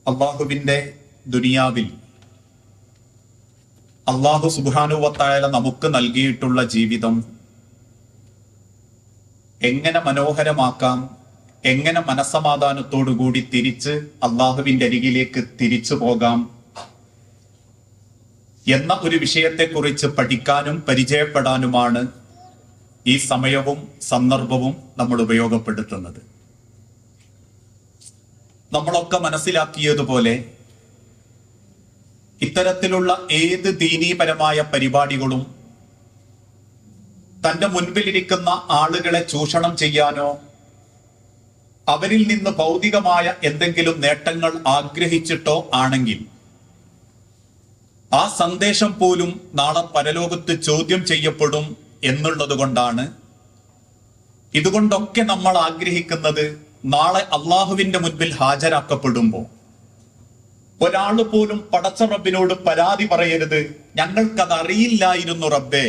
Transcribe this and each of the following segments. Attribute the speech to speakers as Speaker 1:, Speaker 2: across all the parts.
Speaker 1: അള്ളാഹുവിന്റെ ദുനിയാവിൽ അള്ളാഹു സുബ്ഹാനഹു വ തആല നമുക്ക് നൽകിയിട്ടുള്ള ജീവിതം എങ്ങനെ മനോഹരമാക്കാം, എങ്ങനെ മനസ്സമാധാനത്തോടുകൂടി തിരിച്ച് അള്ളാഹുവിന്റെ അരികിലേക്ക് തിരിച്ചു പോകാം എന്ന ഒരു വിഷയത്തെക്കുറിച്ച് പഠിക്കാനും പരിചയപ്പെടാനുമാണ് ഈ സമയവും സന്ദർഭവും നമ്മൾ ഉപയോഗപ്പെടുത്തുന്നത്. നമ്മളൊക്കെ മനസ്സിലാക്കിയതുപോലെ ഇത്തരത്തിലുള്ള ഏത് ദീനീപരമായ പരിപാടികളും തന്റെ മുൻപിലിരിക്കുന്ന ആളുകളെ ചൂഷണം ചെയ്യാനോ അവരിൽ നിന്ന് ഭൗതികമായ എന്തെങ്കിലും നേട്ടങ്ങൾ ആഗ്രഹിച്ചിട്ടോ ആണെങ്കിൽ ആ സന്ദേശം പോലും നാളെ പരലോകത്ത് ചോദ്യം ചെയ്യപ്പെടും എന്നുള്ളത് കൊണ്ടാണ് ഇതുകൊണ്ടൊക്കെ നമ്മൾ ആഗ്രഹിക്കുന്നത് നാളെ അള്ളാഹുവിന്റെ മുൻപിൽ ഹാജരാക്കപ്പെടുമ്പോ ഒരാള് പോലും പടച്ച റബ്ബിനോട് പരാതി പറയരുത്, ഞങ്ങൾക്കത് അറിയില്ലായിരുന്നു റബ്ബേ,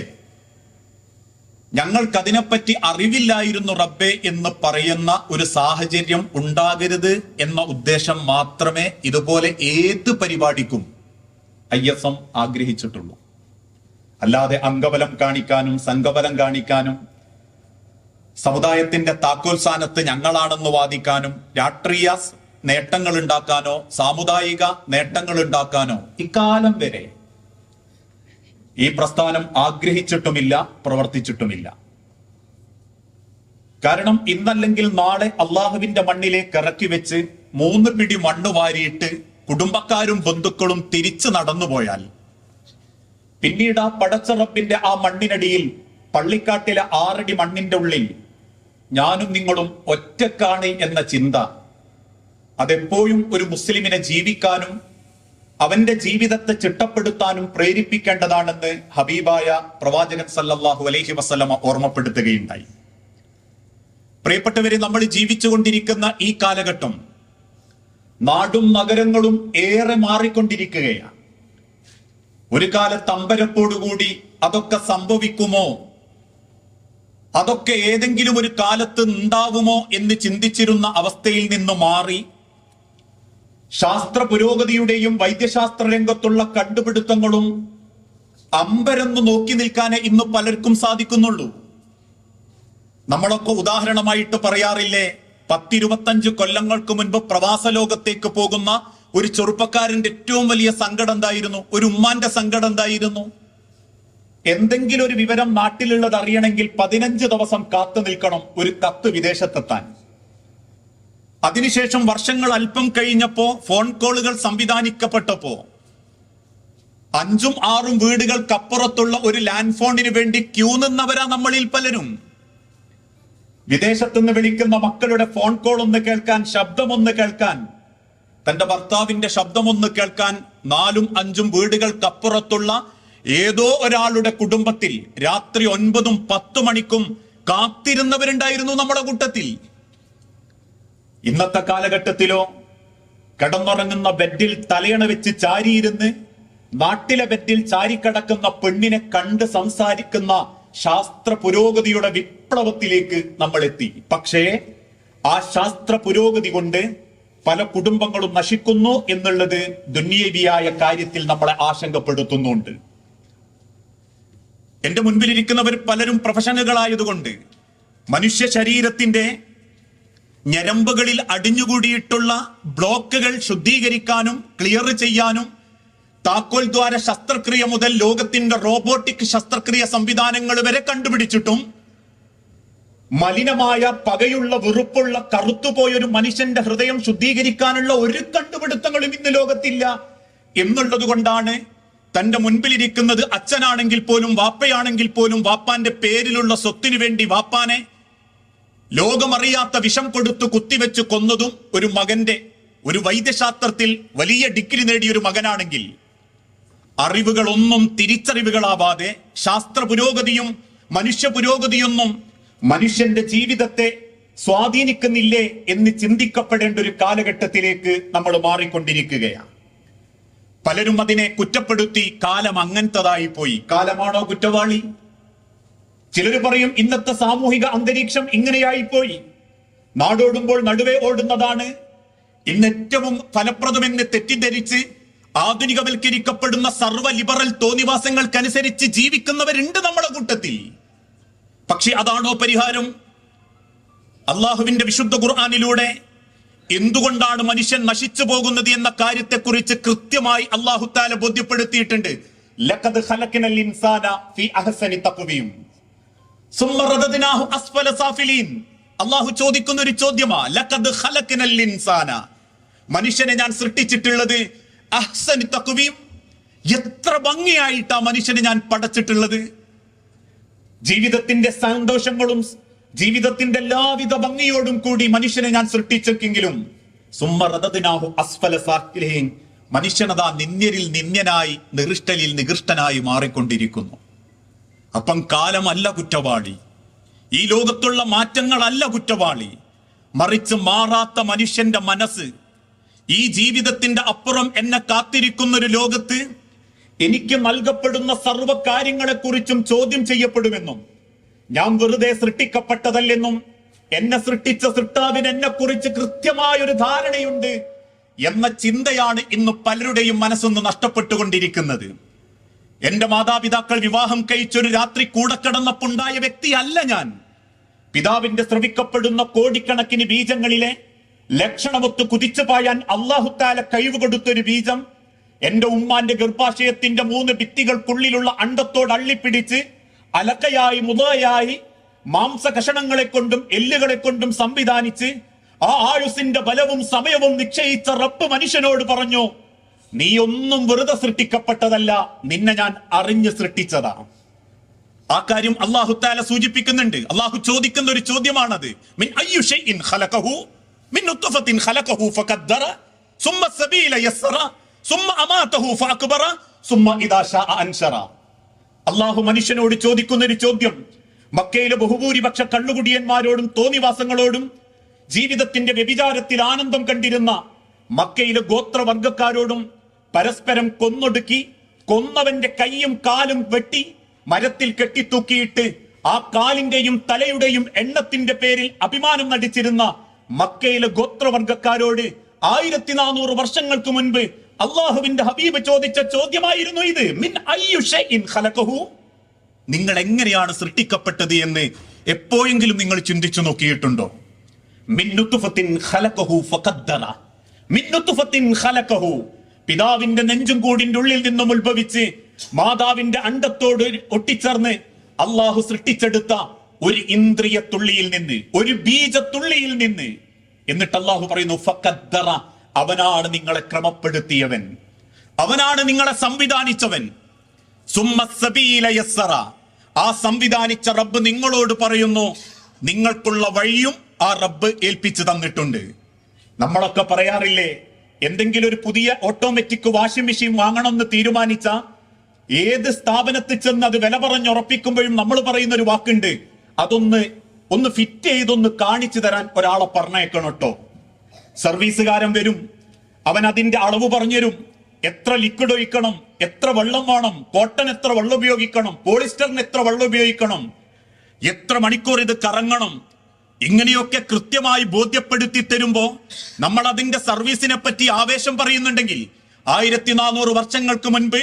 Speaker 1: ഞങ്ങൾക്കതിനെപ്പറ്റി അറിവില്ലായിരുന്നു റബ്ബേ എന്ന് പറയുന്ന ഒരു സാഹചര്യം ഉണ്ടാകരുത് എന്ന ഉദ്ദേശം മാത്രമേ ഇതുപോലെ ഏത് പരിപാടിക്കും ISM ആഗ്രഹിച്ചിട്ടുള്ളൂ. അല്ലാതെ അംഗബലം കാണിക്കാനും സംഘബലം കാണിക്കാനും സമുദായത്തിന്റെ താക്കോൽ സ്ഥാനത്ത് ഞങ്ങളാണെന്ന് വാദിക്കാനും രാഷ്ട്രീയ നേട്ടങ്ങൾ ഉണ്ടാക്കാനോ സാമുദായിക നേട്ടങ്ങൾ ഉണ്ടാക്കാനോ ഇക്കാലം വരെ ഈ പ്രസ്ഥാനം ആഗ്രഹിച്ചിട്ടുമില്ല, പ്രവർത്തിച്ചിട്ടുമില്ല. കാരണം ഇന്നല്ലെങ്കിൽ നാളെ അള്ളാഹുവിന്റെ മണ്ണിലേക്ക് ഇറക്കി വെച്ച് 3 പിടി മണ്ണ് വാരിയിട്ട് കുടുംബക്കാരും ബന്ധുക്കളും തിരിച്ചു നടന്നുപോയാൽ പിന്നീട് ആ പടച്ച റബ്ബിന്റെ ആ മണ്ണിനടിയിൽ പള്ളിക്കാട്ടിലെ 6 അടി മണ്ണിന്റെ ഉള്ളിൽ ഞാനും നിങ്ങളും ഒറ്റക്കാണ് എന്ന ചിന്ത അതെപ്പോഴും ഒരു മുസ്ലിമിനെ ജീവിക്കാനും അവന്റെ ജീവിതത്തെ ചിട്ടപ്പെടുത്താനും പ്രേരിപ്പിക്കേണ്ടതാണെന്ന് ഹബീബായ പ്രവാചകൻ സല്ലല്ലാഹു അലൈഹി വസല്ലമ ഓർമ്മപ്പെടുത്തുകയുണ്ടായി. പ്രിയപ്പെട്ടവരെ, നമ്മൾ ജീവിച്ചുകൊണ്ടിരിക്കുന്ന ഈ കാലഘട്ടം നാടും നഗരങ്ങളും ഏറെ മാറിക്കൊണ്ടിരിക്കുകയാണ്. ഒരു കാലത്ത് അമ്പരപ്പോടുകൂടി അതൊക്കെ സംഭവിക്കുമോ, അതൊക്കെ ഏതെങ്കിലും ഒരു കാലത്ത് ഉണ്ടാവുമോ എന്ന് ചിന്തിച്ചിരുന്ന അവസ്ഥയിൽ നിന്ന് മാറി ശാസ്ത്ര പുരോഗതിയുടെയും വൈദ്യശാസ്ത്ര രംഗത്തുള്ള കണ്ടുപിടുത്തങ്ങളും അമ്പരന്ന് നോക്കി നിൽക്കാനേ ഇന്ന് പലർക്കും സാധിക്കുന്നുള്ളൂ. നമ്മളൊക്കെ ഉദാഹരണമായിട്ട് പറയാറില്ലേ, 10-25 കൊല്ലങ്ങൾക്ക് മുൻപ് പ്രവാസ ലോകത്തേക്ക് പോകുന്ന ഒരു ചെറുപ്പക്കാരന്റെ ഏറ്റവും വലിയ സങ്കടം എന്തായിരുന്നു, ഒരു ഉമ്മാന്റെ സങ്കടം എന്തായിരുന്നു? എന്തെങ്കിലും ഒരു വിവരം നാട്ടിലുള്ളത് അറിയണമെങ്കിൽ 15 ദിവസം കാത്തു നിൽക്കണം ഒരു കത്ത് വിദേശത്തെത്താൻ. അതിനുശേഷം വർഷങ്ങൾ അല്പം കഴിഞ്ഞപ്പോ ഫോൺ കോളുകൾ സംവിധാനിക്കപ്പെട്ടപ്പോ 5-6 വീടുകൾക്കപ്പുറത്തുള്ള ഒരു ലാൻഡ് ഫോണിന് വേണ്ടി ക്യൂ നിന്നവരാ നമ്മളിൽ പലരും. വിദേശത്തുനിന്ന് വിളിക്കുന്ന മക്കളുടെ ഫോൺ കോൾ ഒന്ന് കേൾക്കാൻ, ശബ്ദമൊന്ന് കേൾക്കാൻ, തന്റെ ഭർത്താവിന്റെ ശബ്ദമൊന്ന് കേൾക്കാൻ 4-5 വീടുകൾക്കപ്പുറത്തുള്ള ഏതോ ഒരാളുടെ കുടുംബത്തിൽ രാത്രി 9-10 മണിക്കും കാത്തിരുന്നവരുണ്ടായിരുന്നു നമ്മുടെ കൂട്ടത്തിൽ. ഇന്നത്തെ കാലഘട്ടത്തിലോ കിടന്നുറങ്ങുന്ന ബെഡിൽ തലയണ വെച്ച് ചാരിയിരുന്ന് നാട്ടിലെ ബെഡിൽ ചാരിക്കിടക്കുന്ന പെണ്ണിനെ കണ്ട് സംസാരിക്കുന്ന ശാസ്ത്ര പുരോഗതിയുടെ വിപ്ലവത്തിലേക്ക് നമ്മൾ എത്തി. പക്ഷേ ആ ശാസ്ത്ര പുരോഗതി കൊണ്ട് പല കുടുംബങ്ങളും നശിക്കുന്നു എന്നുള്ളത് ദുന്യവിയായ കാര്യത്തിൽ നമ്മളെ ആശങ്കപ്പെടുത്തുന്നുണ്ട്. എന്റെ മുൻപിലിരിക്കുന്നവർ പലരും പ്രൊഫഷണലുകളായതുകൊണ്ട് മനുഷ്യ ശരീരത്തിന്റെ ഞരമ്പുകളിൽ അടിഞ്ഞുകൂടിയിട്ടുള്ള ബ്ലോക്കുകൾ ശുദ്ധീകരിക്കാനും ക്ലിയർ ചെയ്യാനും താക്കോൽ ദ്വാര ശസ്ത്രക്രിയ മുതൽ ലോകത്തിന്റെ റോബോട്ടിക് ശസ്ത്രക്രിയ സംവിധാനങ്ങൾ വരെ കണ്ടുപിടിച്ചിട്ടും മലിനമായ പകയുള്ള വെറുപ്പുള്ള കറുത്തുപോയൊരു മനുഷ്യന്റെ ഹൃദയം ശുദ്ധീകരിക്കാനുള്ള ഒരു കണ്ടുപിടുത്തങ്ങളും ഇന്ന് ലോകത്തില്ല എന്നുള്ളത് കൊണ്ടാണ് തന്റെ മുൻപിലിരിക്കുന്നത് അച്ഛനാണെങ്കിൽ പോലും വാപ്പയാണെങ്കിൽ പോലും വാപ്പാന്റെ പേരിലുള്ള സ്വത്തിനു വേണ്ടി വാപ്പാനെ ലോകമറിയാത്ത വിഷം കൊടുത്തു കുത്തിവെച്ച് കൊന്നതും ഒരു മകന്റെ, ഒരു വൈദ്യശാസ്ത്രത്തിൽ വലിയ ഡിഗ്രി നേടിയൊരു മകനാണെങ്കിൽ അറിവുകളൊന്നും തിരിച്ചറിവുകളാവാതെ ശാസ്ത്ര പുരോഗതിയും മനുഷ്യ പുരോഗതിയൊന്നും മനുഷ്യന്റെ ജീവിതത്തെ സ്വാധീനിക്കുന്നില്ലേ എന്ന് ചിന്തിക്കപ്പെടേണ്ട ഒരു കാലഘട്ടത്തിലേക്ക് നമ്മൾ മാറിക്കൊണ്ടിരിക്കുകയാണ്. പലരും അതിനെ കുറ്റപ്പെടുത്തി കാലം അങ്ങനത്തതായി പോയി. കാലമാണോ കുറ്റവാളി? ചിലർ പറയും ഇന്നത്തെ സാമൂഹിക അന്തരീക്ഷം ഇങ്ങനെയായിപ്പോയി, നാടോടുമ്പോൾ നടുവേ ഓടുന്നതാണ്, ഇന്ന് ഏറ്റവും ഫലപ്രദമെന്ന് തെറ്റിദ്ധരിച്ച് ആധുനികവൽക്കരിക്കപ്പെടുന്ന സർവ്വ ലിബറൽ തോന്നിവാസങ്ങൾക്കനുസരിച്ച് ജീവിക്കുന്നവരുണ്ട് നമ്മുടെ കൂട്ടത്തിൽ. പക്ഷെ അതാണോ പരിഹാരം? അള്ളാഹുവിന്റെ വിശുദ്ധ ഖുർആനിലൂടെ എന്തുകൊണ്ടാണ് മനുഷ്യൻ നശിച്ചു പോകുന്നത് എന്ന കാര്യത്തെക്കുറിച്ച് കൃത്യമായി അല്ലാഹു തആല ബോധ്യപ്പെടുത്തിയിട്ടുണ്ട്. ലഖദ് ഖലഖനൽ ഇൻസാന ഫീ അഹ്സനി തഖ്വീം സുമ്മ റദദ്നാഹു അസ്ഫല സാഫിലീൻ. അല്ലാഹു ചോദിക്കുന്ന ഒരു ചോദ്യമാ, ലഖദ് ഖലഖനൽ ഇൻസാന, മനുഷ്യനെ ഞാൻ സൃഷ്ടിച്ചിട്ടുള്ളത് അഹ്സനി തഖ്വീം, എത്ര ഭംഗിയായിട്ടാ മനുഷ്യനെ ഞാൻ പടച്ചിട്ടുള്ളത്. ജീവിതത്തിന്റെ സന്തോഷങ്ങളും ജീവിതത്തിന്റെ എല്ലാവിധ ഭംഗിയോടും കൂടി മനുഷ്യനെ ഞാൻ സൃഷ്ടിച്ചെങ്കിലും സുമ്മ റദദ്നാഹു അസ്ഫല സാഫിലീൻ, മനുഷ്യനതാ നിന്ദ്യരിൽ നിന്ദ്യനായി നികൃഷ്ടലിൽ നികൃഷ്ടനായി മാറിക്കൊണ്ടിരിക്കുന്നു. അപ്പം കാലമല്ല കുറ്റവാളി, ഈ ലോകത്തുള്ള മാറ്റങ്ങളല്ല കുറ്റവാളി, മറിച്ച് മാറാത്ത മനുഷ്യന്റെ മനസ്സ്. ഈ ജീവിതത്തിന്റെ അപ്പുറം എന്നെ കാത്തിരിക്കുന്ന ഒരു ലോകത്ത് എനിക്ക് നൽകപ്പെടുന്ന സർവ്വ കാര്യങ്ങളെക്കുറിച്ചും ചോദ്യം ചെയ്യപ്പെടുമെന്നും ഞാൻ വെറുതെ സൃഷ്ടിക്കപ്പെട്ടതല്ലെന്നും എന്നെ സൃഷ്ടിച്ച സൃഷ്ടാവിന് എന്നെ കുറിച്ച് കൃത്യമായൊരു ധാരണയുണ്ട് എന്ന ചിന്തയാണ് ഇന്ന് പലരുടെയും മനസ്സൊന്ന് നഷ്ടപ്പെട്ടുകൊണ്ടിരിക്കുന്നത്. എന്റെ മാതാപിതാക്കൾ വിവാഹം കഴിച്ചൊരു രാത്രി കൂടെ കിടന്നപ്പുണ്ടായ വ്യക്തിയല്ല ഞാൻ. പിതാവിന്റെ ശ്രവിക്കപ്പെടുന്ന കോടിക്കണക്കിന് ബീജങ്ങളിലെ ലക്ഷണമൊത്ത് കുതിച്ചു പായാൻ അല്ലാഹു തആല കഴിവ് കൊടുത്തൊരു ബീജം എന്റെ ഉമ്മാന്റെ ഗർഭാശയത്തിന്റെ 3 ഭിത്തികൾക്കുള്ളിലുള്ള അണ്ടത്തോട് അള്ളിപ്പിടിച്ച് അലക്കയായി മുതയായി മാംസ കഷണങ്ങളെ കൊണ്ടും എല്ലുകളെ കൊണ്ടും സംവിധാനിച്ച് ആ ആയുസിന്റെ ബലവും സമയവും നിശ്ചയിച്ച റബ്ബ് മനുഷ്യനോട് പറഞ്ഞു, നീ ഒന്നും വെറുതെ സൃഷ്ടിക്കപ്പെട്ടതല്ല, നിന്നെ ഞാൻ അറിഞ്ഞ് സൃഷ്ടിച്ചതാ. ആ കാര്യം അല്ലാഹു തആല സൂചിപ്പിക്കുന്നുണ്ട്. അല്ലാഹു ചോദിക്കുന്ന ഒരു ചോദ്യമാണത്. മിൻ അയ്യു ഷൈഇൻ ഖലഖഹു മിൻ നുത്ഫത്തിൻ ഖലഖഹു ഫഖദ്ദറ സുമ്മ സബീല യസ്സറ സുമ്മ അമാതഹു ഫഅക്ബറ സുമ്മ ഇദാ ശാഅ അൻശറ. അല്ലാഹു മനുഷ്യനോട് ചോദിക്കുന്ന ഒരു ചോദ്യം മക്കയിലെ ബഹുഭൂരിപക്ഷ കള്ളുകുടിയന്മാരോടും തോന്നിവാസങ്ങളോടും ജീവിതത്തിന്റെ വ്യഭിചാരത്തിൽ ആനന്ദം കണ്ടിരുന്ന മക്കയിലെ ഗോത്രവർഗക്കാരോടും പരസ്പരം കൊന്നൊടുക്കി കൊന്നവന്റെ കൈയും കാലും വെട്ടി മരത്തിൽ കെട്ടിത്തൂക്കിയിട്ട് ആ കാലിന്റെയും തലയുടെയും എണ്ണത്തിന്റെ പേരിൽ അഭിമാനം നടിച്ചിരുന്ന മക്കയിലെ ഗോത്രവർഗക്കാരോട് 1400 വർഷങ്ങൾക്ക് മുൻപ് അള്ളാഹുവിന്റെ ഹബീബ് ചോദിച്ച ചോദ്യമായിരുന്നു ഇത്. മിൻ അയ്യു ഷൈഇൻ ഖലഖഹു, നിങ്ങൾ എങ്ങനെയാണ് സൃഷ്ടിക്കപ്പെട്ടത് എന്ന് എപ്പോഴെങ്കിലും നിങ്ങൾ ചിന്തിച്ചു നോക്കിയിട്ടുണ്ടോ? മിൻ നുത്ഫത്തിൻ ഖലഖഹു ഫഖദ്ദറ, മിൻ നുത്ഫത്തിൻ ഖലഖഹു, പിതാവിന്റെ നെഞ്ചും കൂടിന്റെ ഉള്ളിൽ നിന്നും ഉത്ഭവിച്ച് മാതാവിന്റെ അണ്ടത്തോട് ഒട്ടിച്ചേർന്ന് അള്ളാഹു സൃഷ്ടിച്ചെടുത്ത ഒരു ഇന്ദ്രിയ തുള്ളിയിൽ നിന്ന്, ഒരു ബീജത്തുള്ളിയിൽ നിന്ന്. എന്നിട്ട് അള്ളാഹു പറയുന്നു ഫഖദ്ദറ, അവനാണ് നിങ്ങളെ ക്രമപ്പെടുത്തിയവൻ, അവനാണ് നിങ്ങളെ സംവിധാനിച്ചവൻ. സുമ്മ സബീല യസ്സറ, ആ സംവിധാനിച്ച റബ്ബ് നിങ്ങളോട് പറയുന്നു നിങ്ങൾക്കുള്ള വഴിയും ആ റബ്ബ് ഏൽപ്പിച്ചു തന്നിട്ടുണ്ട്. നമ്മളൊക്കെ പറയാറില്ലേ, എന്തെങ്കിലും ഒരു പുതിയ ഓട്ടോമാറ്റിക് വാഷിംഗ് മെഷീൻ വാങ്ങണമെന്ന് തീരുമാനിച്ച ഏത് സ്ഥാപനത്തിൽ ചെന്ന് അത് വില പറഞ്ഞുറപ്പിക്കുമ്പോഴും നമ്മൾ പറയുന്ന ഒരു വാക്കുണ്ട്, അതൊന്ന് ഫിറ്റ് ചെയ്തൊന്ന് കാണിച്ചു തരാൻ ഒരാളെ പറഞ്ഞേക്കണം കേട്ടോ. സർവീസുകാരൻ വരും, അവൻ അതിന്റെ അളവ് പറഞ്ഞുതരും, എത്ര ലിക്വിഡ് ഒഴിക്കണം, എത്ര വെള്ളം വേണം, കോട്ടൺ എത്ര വെള്ളം ഉപയോഗിക്കണം, പോളിസ്റ്ററിന് എത്ര വെള്ളം ഉപയോഗിക്കണം, എത്ര മണിക്കൂർ ഇത് കറങ്ങണം, ഇങ്ങനെയൊക്കെ കൃത്യമായി ബോധ്യപ്പെടുത്തി തരുമ്പോ നമ്മൾ അതിന്റെ സർവീസിനെ പറ്റി ആവേശം പറയുന്നുണ്ടെങ്കിൽ 1400 വർഷങ്ങൾക്ക് മുൻപ്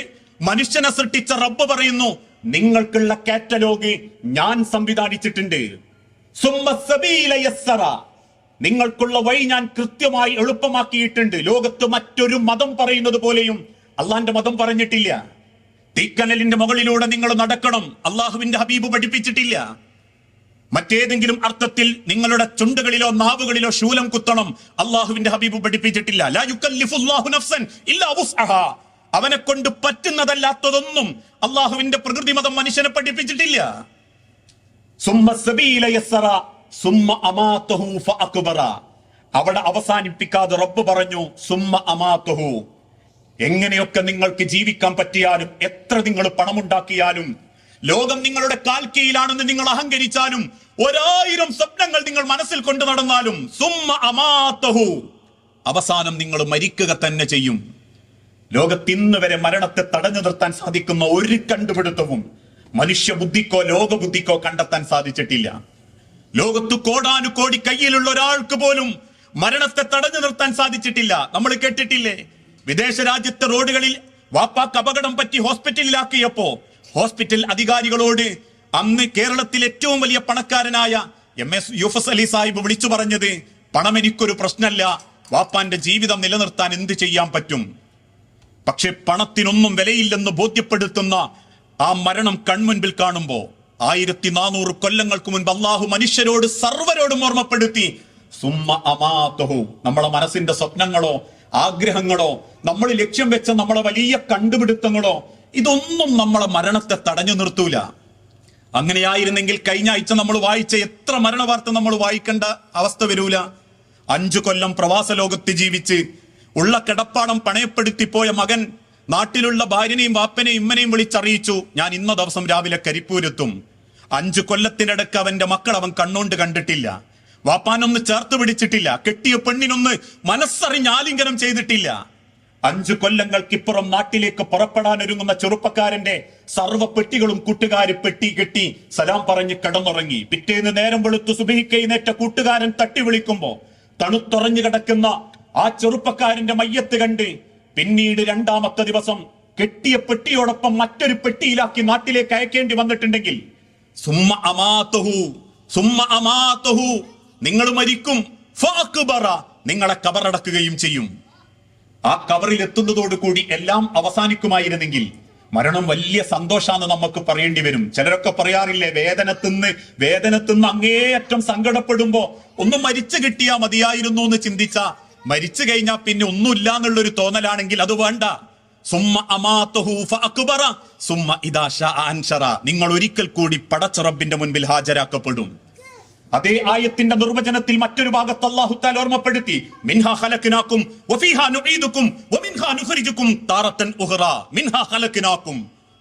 Speaker 1: മനുഷ്യനെ സൃഷ്ടിച്ച റബ്ബ് പറയുന്നു നിങ്ങൾക്കുള്ള കാറ്റലോഗ് ഞാൻ സംവിധാനിച്ചിട്ടുണ്ട്. സുമ്മ സബീല യസ്സറ, നിങ്ങൾക്കുള്ള വഴി ഞാൻ കൃത്യമായി എളുപ്പമാക്കിയിട്ടുണ്ട്. ലോകത്ത് മറ്റൊരു മതം പറയുന്നത് പോലെയും അള്ളാന്റെ മതം പറഞ്ഞിട്ടില്ല. തീക്കനലിന്റെ മുകളിലൂടെ നിങ്ങൾ നടക്കണം, അള്ളാഹുവിന്റെ ഹബീബ് പഠിപ്പിച്ചിട്ടില്ല. മറ്റേതെങ്കിലും അർത്ഥത്തിൽ നിങ്ങളുടെ ചുണ്ടുകളിലോ നാവുകളിലോ ശൂലം കുത്തണം, അള്ളാഹുവിന്റെ ഹബീബ് പഠിപ്പിച്ചിട്ടില്ല. ലാ യുകല്ലിഫുല്ലാഹു നഫ്സൻ ഇല്ലാ വുസ്അഹാ, അവനെ കൊണ്ട് പറ്റുന്നതല്ലാത്തതൊന്നും അള്ളാഹുവിന്റെ പ്രകൃതി മതം മനുഷ്യനെ പഠിപ്പിച്ചിട്ടില്ല. സുമ്മ സബീല യസ്സറ സുമ്മ അമാതഹു ഫഅക്ബറ, അവിടെ അവസാനിപ്പിക്കാതെ റബ്ബ് പറഞ്ഞു സുമ്മ അമാതഹു, എങ്ങനെയൊക്കെ നിങ്ങൾക്ക് ജീവിക്കാൻ പറ്റിയാലും, എത്ര നിങ്ങൾ പണമുണ്ടാക്കിയാലും, ലോകം നിങ്ങളുടെ കാൽ കീഴിലാണെന്ന് നിങ്ങൾ അഹങ്കരിച്ചാലും, 1000 സ്വപ്നങ്ങൾ നിങ്ങൾ മനസ്സിൽ കൊണ്ടു നടന്നാലും, സുമ്മ അമാതഹു, അവസാനം നിങ്ങൾ മരിക്കുക തന്നെ ചെയ്യും. ലോകത്തിന്ന് വരെ മരണത്തെ തടഞ്ഞു നിർത്താൻ സാധിക്കുന്ന ഒരു കണ്ടുപിടുത്തവും മനുഷ്യ ബുദ്ധിക്കോ ലോകബുദ്ധിക്കോ കണ്ടെത്താൻ സാധിച്ചിട്ടില്ല. ലോകത്ത് കോടാനുകോടി കയ്യിലുള്ള ഒരാൾക്ക് പോലും മരണത്തെ തടഞ്ഞു നിർത്താൻ സാധിച്ചിട്ടില്ല. നമ്മൾ കേട്ടിട്ടില്ലേ, വിദേശ രാജ്യത്തെ റോഡുകളിൽ വാപ്പാക്ക് അപകടം പറ്റി ഹോസ്പിറ്റലിലാക്കിയപ്പോ ഹോസ്പിറ്റൽ അധികാരികളോട് അന്ന് കേരളത്തിൽ ഏറ്റവും വലിയ പണക്കാരനായ MS യൂഫസ് അലി സാഹിബ് വിളിച്ചു പറഞ്ഞത്, പണം എനിക്കൊരു പ്രശ്നമല്ല, വാപ്പാന്റെ ജീവിതം നിലനിർത്താൻ എന്ത് ചെയ്യാൻ പറ്റും. പക്ഷെ പണത്തിനൊന്നും വിലയില്ലെന്ന് ബോധ്യപ്പെടുത്തുന്ന ആ മരണം കൺമുൻപിൽ കാണുമ്പോ 1400 കൊല്ലങ്ങൾക്ക് മുൻപ് അള്ളാഹു മനുഷ്യരോട് സർവരോടും ഓർമ്മപ്പെടുത്തി, സുമ്മ അമാതഹു. നമ്മളെ മനസ്സിന്റെ സ്വപ്നങ്ങളോ ആഗ്രഹങ്ങളോ നമ്മൾ ലക്ഷ്യം വെച്ച നമ്മളെ വലിയ കണ്ടുപിടുത്തങ്ങളോ ഇതൊന്നും നമ്മളെ മരണത്തെ തടഞ്ഞു നിർത്തൂല. അങ്ങനെയായിരുന്നെങ്കിൽ കഴിഞ്ഞ ആഴ്ച നമ്മൾ വായിച്ച എത്ര മരണവാർത്ത നമ്മൾ വായിക്കേണ്ട അവസ്ഥ വരൂല. 5 കൊല്ലം പ്രവാസ ലോകത്ത് ജീവിച്ച് ഉള്ള കിടപ്പാടം പണയപ്പെടുത്തി പോയ മകൻ നാട്ടിലുള്ള ഭാര്യനെയും വാപ്പനെയും ഇമ്മനെയും വിളിച്ചറിയിച്ചു, ഞാൻ ഇന്ന ദിവസം രാവിലെ കരിപ്പൂരെത്തും. 5 കൊല്ലത്തിനിടക്ക് അവന്റെ മക്കൾ അവൻ കണ്ണോണ്ട് കണ്ടിട്ടില്ല, വാപ്പാനൊന്ന് ചേർത്ത് പിടിച്ചിട്ടില്ല, കെട്ടിയ പെണ്ണിനൊന്ന് മനസ്സറിഞ്ഞ് ആലിംഗനം ചെയ്തിട്ടില്ല. 5 കൊല്ലങ്ങൾക്കിപ്പുറം നാട്ടിലേക്ക് പുറപ്പെടാൻ ഒരുങ്ങുന്ന ചെറുപ്പക്കാരന്റെ സർവ്വ പെട്ടികളും കൂട്ടുകാര് പെട്ടി കെട്ടി സലാം പറഞ്ഞ് കിടന്നുറങ്ങി. പിറ്റേന്ന് നേരം വെളുത്തു സുബഹിക്കൈനേറ്റ കൂട്ടുകാരൻ തട്ടി വിളിക്കുമ്പോ തണുത്തുറഞ്ഞു കിടക്കുന്ന ആ ചെറുപ്പക്കാരന്റെ മയ്യത്ത് കണ്ട് പിന്നീട് 2ാമത്തെ ദിവസം കെട്ടിയ പെട്ടിയോടൊപ്പം മറ്റൊരു പെട്ടിയിലാക്കി നാട്ടിലേക്ക് അയക്കേണ്ടി വന്നിട്ടുണ്ടെങ്കിൽ സുമ്മ അമാതഹു, നിങ്ങൾ മരിക്കും, ഫഅക്ബറ, നിങ്ങളെ കബറടക്കുകയും ചെയ്യും. ആ കബറിൽ എത്തുന്നതോടുകൂടി എല്ലാം അവസാനിക്കുമായിരുന്നെങ്കിൽ മരണം വലിയ സന്തോഷാന്ന് നമുക്ക് പറയേണ്ടി വരും. ചിലരൊക്കെ പറയാറില്ലേ, വേദന തിന്ന് അങ്ങേയറ്റം സങ്കടപ്പെടുമ്പോ ഒന്ന് മരിച്ചു കിട്ടിയാ മതിയായിരുന്നു എന്ന് ചിന്തിച്ച മരിച്ചു കഴിഞ്ഞാൽ പിന്നെ ഒന്നുമില്ല എന്നുള്ളൊരു തോന്നലാണെങ്കിൽ അത് വേണ്ട. സുമ്മ അമാതഹു ഫഅക്ബറ സുമ്മ ഇദാ ശഅ അൻശറ, നിങ്ങൾ ഒരിക്കൽ കൂടി പടച്ച റബ്ബിന്റെ മുൻപിൽ ഹാജരാക്കപ്പെടും. അതേ ആയത്തിന്റെ നിർവചനത്തിൽ മറ്റൊരു ഭാഗത്ത് അല്ലാഹു തആല ഓർമ്മപ്പെടുത്തി, മിൻഹാ ഖലഖനാകും വഫീഹാ നുഈദുകും വമിൻഹാ നുഖ്രിജുകും താറത്തൻ ഉഖറ. മിൻഹാ ഖലഖനാകും,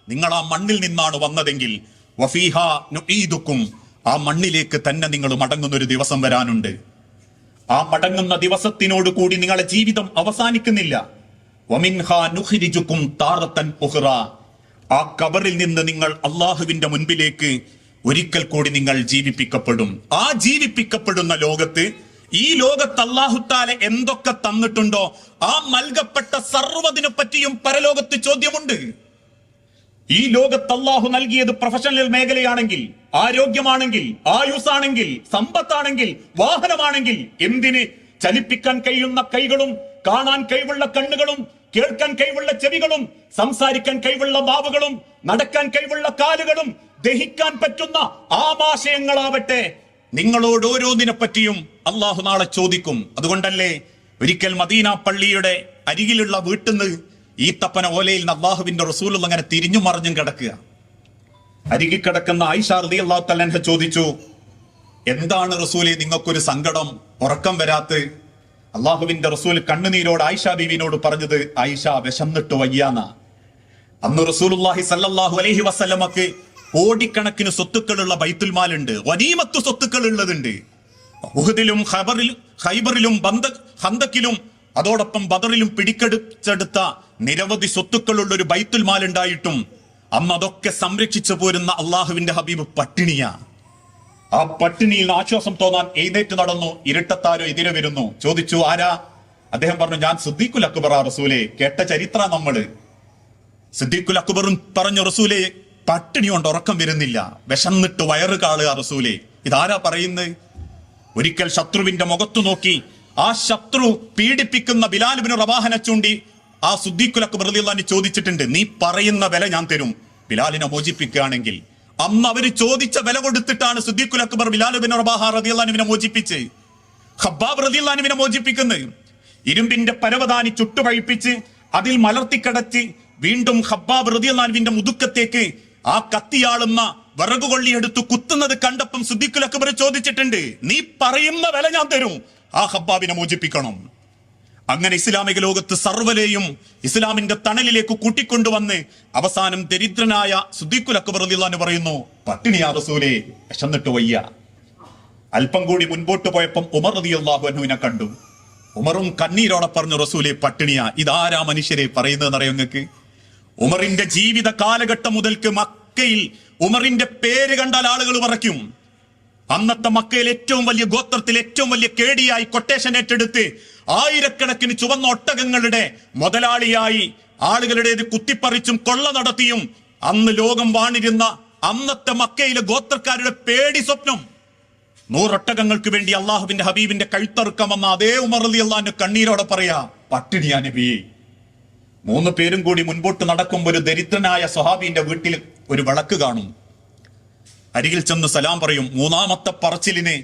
Speaker 1: നിങ്ങൾ ആ മണ്ണിൽ നിന്നാണ് വന്നതെങ്കിൽ, വഫീഹാ നുഈദുകും, ആ മണ്ണിലേക്ക് തന്നെ നിങ്ങൾ മടങ്ങുന്ന ഒരു ദിവസം വരാനുണ്ട്. ആ മടങ്ങുന്ന ദിവസത്തിനോട് കൂടി നിങ്ങളുടെ ജീവിതം അവസാനിക്കുന്നില്ല. വമിൻഹാ നുഖ്രിജുകും താറത്തൻ ഉഖറ, ആ ഖബറിൽ നിന്ന് നിങ്ങൾ അല്ലാഹുവിന്റെ മുൻപിലേക്ക് ഒരിക്കൽ കൂടി നിങ്ങൾ ജീവിപ്പിക്കപ്പെടും. ആ ജീവിപ്പിക്കപ്പെടുന്ന ലോകത്ത്, ഈ ലോകത്ത് അല്ലാഹു തആല എന്തൊക്കെ തന്നിട്ടുണ്ടോ ആ നൽകപ്പെട്ട സർവ്വതിനെ പറ്റിയും പരലോകത്ത് ചോദ്യമുണ്ട്. ഈ ലോകത്ത് അല്ലാഹു നൽകിയത് പ്രൊഫഷണൽ മേഖലയാണെങ്കിൽ, ആരോഗ്യമാണെങ്കിൽ, ആയുസ്സാണെങ്കിൽ, സമ്പത്താണെങ്കിൽ, വാഹനമാണെങ്കിൽ, എന്തിന് ചലിപ്പിക്കാൻ കഴിയുന്ന കൈകളും കാണാൻ കഴിവുള്ള കണ്ണുകളും കേൾക്കാൻ കഴിവുള്ള ചെവികളും സംസാരിക്കാൻ കഴിവുള്ള നാവുകളും നടക്കാൻ കഴിവുള്ള കാലുകളും ദഹിക്കാൻ പറ്റുന്ന ആമാശയങ്ങളാവട്ടെ, നിങ്ങളോട് ഓരോന്നിനെ പറ്റിയും അള്ളാഹു നാളെ ചോദിക്കും. അതുകൊണ്ടല്ലേ ഒരിക്കൽ മദീന പള്ളിയുടെ അരികിലുള്ള വീട്ടിൽ നിന്ന് ഈത്തപ്പന ഓലയിൽ നിന്ന് അള്ളാഹുവിന്റെ റസൂൽ അങ്ങനെ തിരിഞ്ഞു മറിഞ്ഞും കിടക്കുക. അരികിൽ കിടക്കുന്ന ആയിഷ റളിയല്ലാഹു തആല അൻഹ ചോദിച്ചു, എന്താണ് റസൂലെ നിങ്ങൾക്കൊരു സങ്കടം, ഉറക്കം വരാത്ത? അള്ളാഹുവിന്റെ റസൂൽ കണ്ണുനീരോട് ആയിഷ ബീവിനോട് പറഞ്ഞത്, ആയിഷ വിശന്നിട്ട് വയ്യാന്ന. അന്ന് റസൂലുള്ളാഹി സ്വല്ലല്ലാഹു അലൈഹി വസല്ലമക്ക് കോടിക്കണക്കിന് സ്വത്തുക്കളുള്ള ബൈത്തുൽ-മാലുണ്ട്, ഗനീമത്ത് സ്വത്തുക്കൾ ഉള്ളതുണ്ട്. ഉഹദിലും ഖൈബറിലും ഖന്തക്കിലും അതോടൊപ്പം ബദറിലും പിടിക്കെടുത്തെടുത്ത നിരവധി സ്വത്തുക്കളുള്ള ഒരു ബൈത്തുൽ-മാൽ ഉണ്ടായിട്ടും അന്ന് അതൊക്കെ സംരക്ഷിച്ചു പോരുന്ന അള്ളാഹുവിന്റെ ഹബീബ് പട്ടിണിയാ. ആ പട്ടിണിയിൽ ആശ്വാസം തോന്നാൻ എഴുന്നേറ്റ് നടന്നു. ഇരുട്ടത്താരോ എതിരെ വരുന്നു. ചോദിച്ചു, ആരാ? അദ്ദേഹം പറഞ്ഞു, ഞാൻ സിദ്ദീഖുൽ അക്ബർ റസൂലെ. കേട്ട ചരിത്ര നമ്മള്. സിദ്ദീഖുൽ അക്ബറും പറഞ്ഞു, റസൂലെ പട്ടിണി കൊണ്ട് ഉറക്കം വരുന്നില്ല, വിശന്നിട്ട് വയറ് കാളുക റസൂലെ. ഇതാരാ പറയുന്നത്? ഒരിക്കൽ ശത്രുവിന്റെ മുഖത്തു നോക്കി ആ ശത്രു പീഡിപ്പിക്കുന്ന ബിലാൽ ഇബ്നു റവാഹനെ ചൂണ്ടി ആ സിദ്ദീഖുൽ അക്ബർ റളിയല്ലാഹു അൻഹു ചോദിച്ചിട്ടുണ്ട്, നീ പറയുന്ന വില ഞാൻ തരും ബിലാലിനെ മോചിപ്പിക്കുകയാണെങ്കിൽ. അന്ന് അവര് ചോദിച്ച വില കൊടുത്തിട്ടാണ് സിദ്ദീഖുൽ അക്ബർ ബിലാൽ ഇബ്നു റവാഹ റളിയല്ലാഹു അൻഹുവിനെ മോചിപ്പിച്ച് ഖബ്ബാബ് റളിയല്ലാഹു അൻഹുവിനെ മോചിപ്പിക്കുന്നത്. ഇരുമ്പിന്റെ പരവതാനി ചുട്ടുപഴിപ്പിച്ച് അതിൽ മലർത്തിക്കടച്ച് വീണ്ടും ഖബ്ബാബ് റളിയല്ലാഹു അൻഹുവിന്റെ മുതുക്കത്തേക്ക് ആ കത്തിയാളുന്ന വിറകുകൊള്ളിയെടുത്ത് കുത്തുന്നത് കണ്ടപ്പം സിദ്ദീഖുൽ അക്ബർ ചോദിച്ചിട്ടുണ്ട്, നീ പറയുന്ന വില ഞാൻ തരും, ആ ഖബ്ബാബിനെ മോചിപ്പിക്കണം. അങ്ങനെ ഇസ്ലാമിക ലോകത്ത് സർവ്വരെയും ഇസ്ലാമിന്റെ തണലിലേക്ക് കൂട്ടിക്കൊണ്ടുവന്ന് അവസാനം ദരിദ്രനായ സിദ്ദീഖുൽ അക്ബർ റളിയല്ലാഹു അൻഹു പറയുന്നു, പട്ടിണിയാ റസൂലേ, വിശന്നിട്ട് വയ്യ. അല്പം കൂടി മുൻപോട്ട് പോയപ്പം ഉമർ റളിയല്ലാഹു അൻഹുവിനെ കണ്ടു. ഉമറും കണ്ണീരോടെ പറഞ്ഞു, റസൂലേ പട്ടിണിയാ. ഇതാരാ മനുഷ്യരെ പറയുന്നതെന്നറിയോ നിങ്ങൾക്ക്? ഉമറിന്റെ ജീവിത കാലഘട്ടം മുതൽക്ക് മക്കയിൽ ഉമറിന്റെ പേര് കണ്ടാൽ ആളുകൾ പറയ്ക്കും. അന്നത്തെ മക്കയിൽ ഏറ്റവും വലിയ ഗോത്രത്തിൽ ഏറ്റവും വലിയ കേടിയായി കൊട്ടേഷൻ ഏറ്റെടുത്ത് ആയിരക്കണക്കിന് ചുവന്ന ഒട്ടകങ്ങളുടെ മുതലാളിയായി ആളുകളുടേത് കുത്തിപ്പറിച്ചും കൊള്ള നടത്തിയും അന്ന് ലോകം വാണിരുന്ന അന്നത്തെ മക്കയിലെ ഗോത്രക്കാരുടെ പേടി സ്വപ്നം 100 ഒട്ടകങ്ങൾക്ക് വേണ്ടി അള്ളാഹുവിന്റെ ഹബീബിന്റെ കഴുത്തറുക്കം വന്ന അതേ ഉമർ റളിയല്ലാഹു കണ്ണീരോടെ പറയാ, പട്ടിണിയാ നബിയെ. 3 പേരും കൂടി മുൻപോട്ട് നടക്കുമ്പോൾ ഒരു ദരിദ്രനായ സ്വഹാബിന്റെ വീട്ടിൽ ഒരു വിളക്ക് കാണും. അരികിൽ ചെന്ന് സലാം പറയും. 3ാമത്തെ പറച്ചിലിന്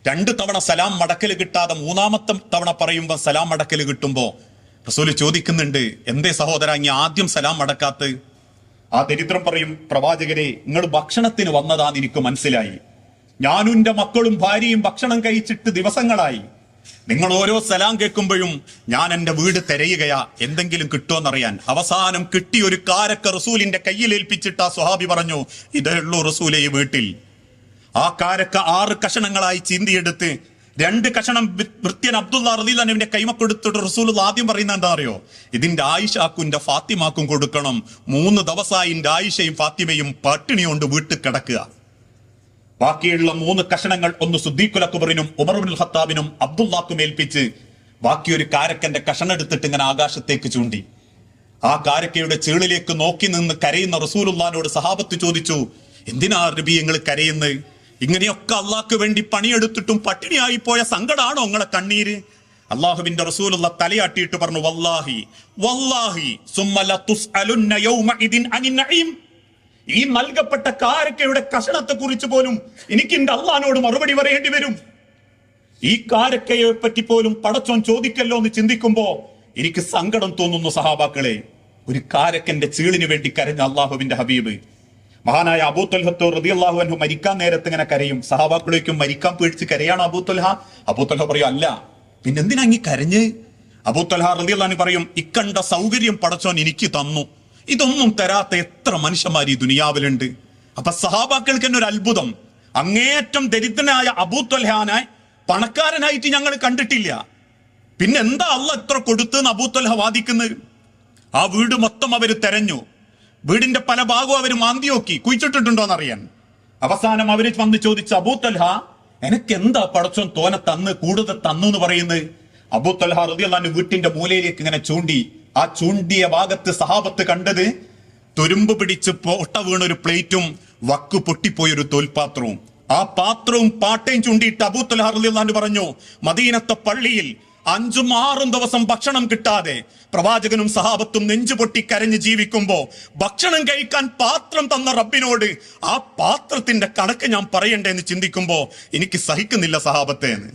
Speaker 1: 2 തവണ സലാം മടക്കല് കിട്ടാതെ 3ാമത്തെ തവണ പറയുമ്പോ സലാം മടക്കല് കിട്ടുമ്പോ റസൂല് ചോദിക്കുന്നുണ്ട്, എന്തേ സഹോദര ഇനി ആദ്യം സലാം മടക്കാത്ത്? ആ ദരിദ്രൻ പറയും, പ്രവാചകരെ, നിങ്ങൾ ഭക്ഷണത്തിന് വന്നതാന്ന് എനിക്ക് മനസ്സിലായി. ഞാനും എന്റെ മക്കളും ഭാര്യയും ഭക്ഷണം കഴിച്ചിട്ട് ദിവസങ്ങളായി. നിങ്ങൾ ഓരോ സലാം കേൾക്കുമ്പോഴും ഞാൻ എന്റെ വീട് തിരയുകയാ, എന്തെങ്കിലും കിട്ടുമെന്നറിയാൻ. അവസാനം കിട്ടിയ ഒരു കാരക്ക റസൂലിന്റെ കയ്യിൽ ഏൽപ്പിച്ചിട്ട് ആ സ്വഹാബി പറഞ്ഞു, ഇതേ ഉള്ളൂ റസൂലെ ഈ വീട്ടിൽ. ആ കാരക്ക 6 കഷണങ്ങളായി ചീന്തിയെടുത്ത് 2 കഷണം വൃത്യൻ അബ്ദുള്ള റളിയല്ലാഹുവിന്റെ കൈമ കൊടുത്തിട്ട് റസൂൽ ആദ്യം പറയുന്നത് എന്താ അറിയോ? ഇതിന്റെ ആയിഷാക്കും എന്റെ ഫാത്തിമാക്കും കൊടുക്കണം. 3 ദിവസമായി എന്റെ ആയിഷയും ഫാത്തിമയും പട്ടിണി കൊണ്ട് വീട്ടിൽ കിടക്കുക. ബാക്കിയുള്ള 3 കഷണങ്ങൾ ഒന്ന് സിദ്ദീഖുൽ അക്ബറിനും ഉമർ ഇബ്നുൽ ഖത്താബിനും അബ്ദുള്ളാക്കും ഏൽപ്പിച്ച് ബാക്കി ഒരു കാരക്കന്റെ കഷണം എടുത്തിട്ട് ഇങ്ങനെ ആകാശത്തേക്ക് ചൂണ്ടി. ആ കാരക്കയുടെ ചേളിലേക്ക് നോക്കി നിന്ന് കരയുന്ന റസൂലുള്ളാഹിനോട് സഹാബത്ത് ചോദിച്ചു, എന്തിനാ നബി നിങ്ങൾ കരയുന്നത്? ഇങ്ങനെയൊക്കെ അള്ളാഹ്ക്ക് വേണ്ടി പണിയെടുത്തിട്ടും പട്ടിണിയായി പോയ സങ്കടാണോ നിങ്ങളെ കണ്ണീര്? അള്ളാഹുവിന്റെ റസൂലുള്ള തലയാട്ടിയിട്ട് പറഞ്ഞു, വല്ലാഹി വല്ലാഹി സുമ്മ ലതുസ്അലുന്ന യൗമഇദിൻ അനിൻ നഈം. ഈ നൽകപ്പെട്ട കാരക്കയുടെ കഷണത്തെ കുറിച്ച് പോലും എനിക്ക് എന്റെ അള്ളാഹിനോട് മറുപടി പറയേണ്ടി വരും. ഈ കാരക്കയെ പറ്റി പോലും പടച്ചോൻ ചോദിക്കല്ലോ എന്ന് ചിന്തിക്കുമ്പോ എനിക്ക് സങ്കടം തോന്നുന്നു സഹാബാക്കളെ. ഒരു കാരക്കന്റെ ചീളിന് വേണ്ടി കരഞ്ഞ അള്ളാഹുവിന്റെ ഹബീബ് മഹാനായ അബൂ ത്വൽഹ റളിയല്ലാഹു അൻഹു മരിക്കാൻ നേരത്ത് ഇങ്ങനെ കരയും. സഹാബാക്കളേക്കും മരിക്കാൻ പേടിച്ച് കരയാണോ അബൂ ത്വൽഹ? അബൂ ത്വൽഹ പറയും, അല്ല. പിന്നെന്തിനാ അങ്ങ് കരഞ്ഞ്? അബൂ ത്വൽഹ റളിയല്ലാഹു അൻഹു പറയും, ഇക്കണ്ട സൗകര്യം പടച്ചോൻ എനിക്ക് തന്നു. ഇതൊന്നും തരാത്ത എത്ര മനുഷ്യന്മാർ ഈ ദുനിയാവിലുണ്ട്. അപ്പൊ സഹാബാക്കൾക്ക് തന്നെ ഒരു അത്ഭുതം. അങ്ങേയറ്റം ദരിദ്രനായ അബൂ ത്വൽഹാനെ പണക്കാരനായിട്ട് ഞങ്ങൾ കണ്ടിട്ടില്ല. പിന്നെ എന്താ അള്ളാഹ് എത്ര കൊടുത്തെന്ന് അബൂ ത്വൽഹ വാദിക്കുന്നത്? ആ വീട് മൊത്തം അവര് തെരഞ്ഞു. വീടിന്റെ പല ഭാഗവും അവര് മാന്തി നോക്കി, കുഴിച്ചിട്ടിട്ടുണ്ടോന്നറിയാൻ. അവസാനം അവര് വന്ന് ചോദിച്ചു, അബൂ ത്വൽഹ എനക്ക് എന്താ പടച്ചോൻ തോനെ തന്ന് കൂടുതൽ തന്നു എന്ന് പറയുന്നത്? അബൂ ത്വൽഹ റളിയല്ലാഹു അൻഹു വീട്ടിന്റെ മൂലയിലേക്ക് ഇങ്ങനെ ചൂണ്ടി. ആ ചൂണ്ടിയ ഭാഗത്ത് സഹാബത്ത് കണ്ടത് തുരുമ്പ് പിടിച്ച് പൊട്ട വീണൊരു പ്ലേറ്റും വക്ക് പൊട്ടിപ്പോയൊരു തോൽപാത്രവും. ആ പാത്രവും പാട്ടയും ചൂണ്ടിയിട്ട് അബൂ ത്വൽഹ റളിയല്ലാഹു അൻഹു പറഞ്ഞു, മദീനത്തെ പള്ളിയിൽ 5-6 ദിവസം ഭക്ഷണം കിട്ടാതെ പ്രവാചകനും സഹാബത്തും നെഞ്ചുപൊട്ടി കരഞ്ഞ് ജീവിക്കുമ്പോ ഭക്ഷണം കഴിക്കാൻ പാത്രം തന്ന റബ്ബിനോട് ആ പാത്രത്തിന്റെ കണക്ക് ഞാൻ പറയണ്ടേന്ന് ചിന്തിക്കുമ്പോ എനിക്ക് സഹിക്കുന്നില്ല സഹാബത്തെ എന്ന്.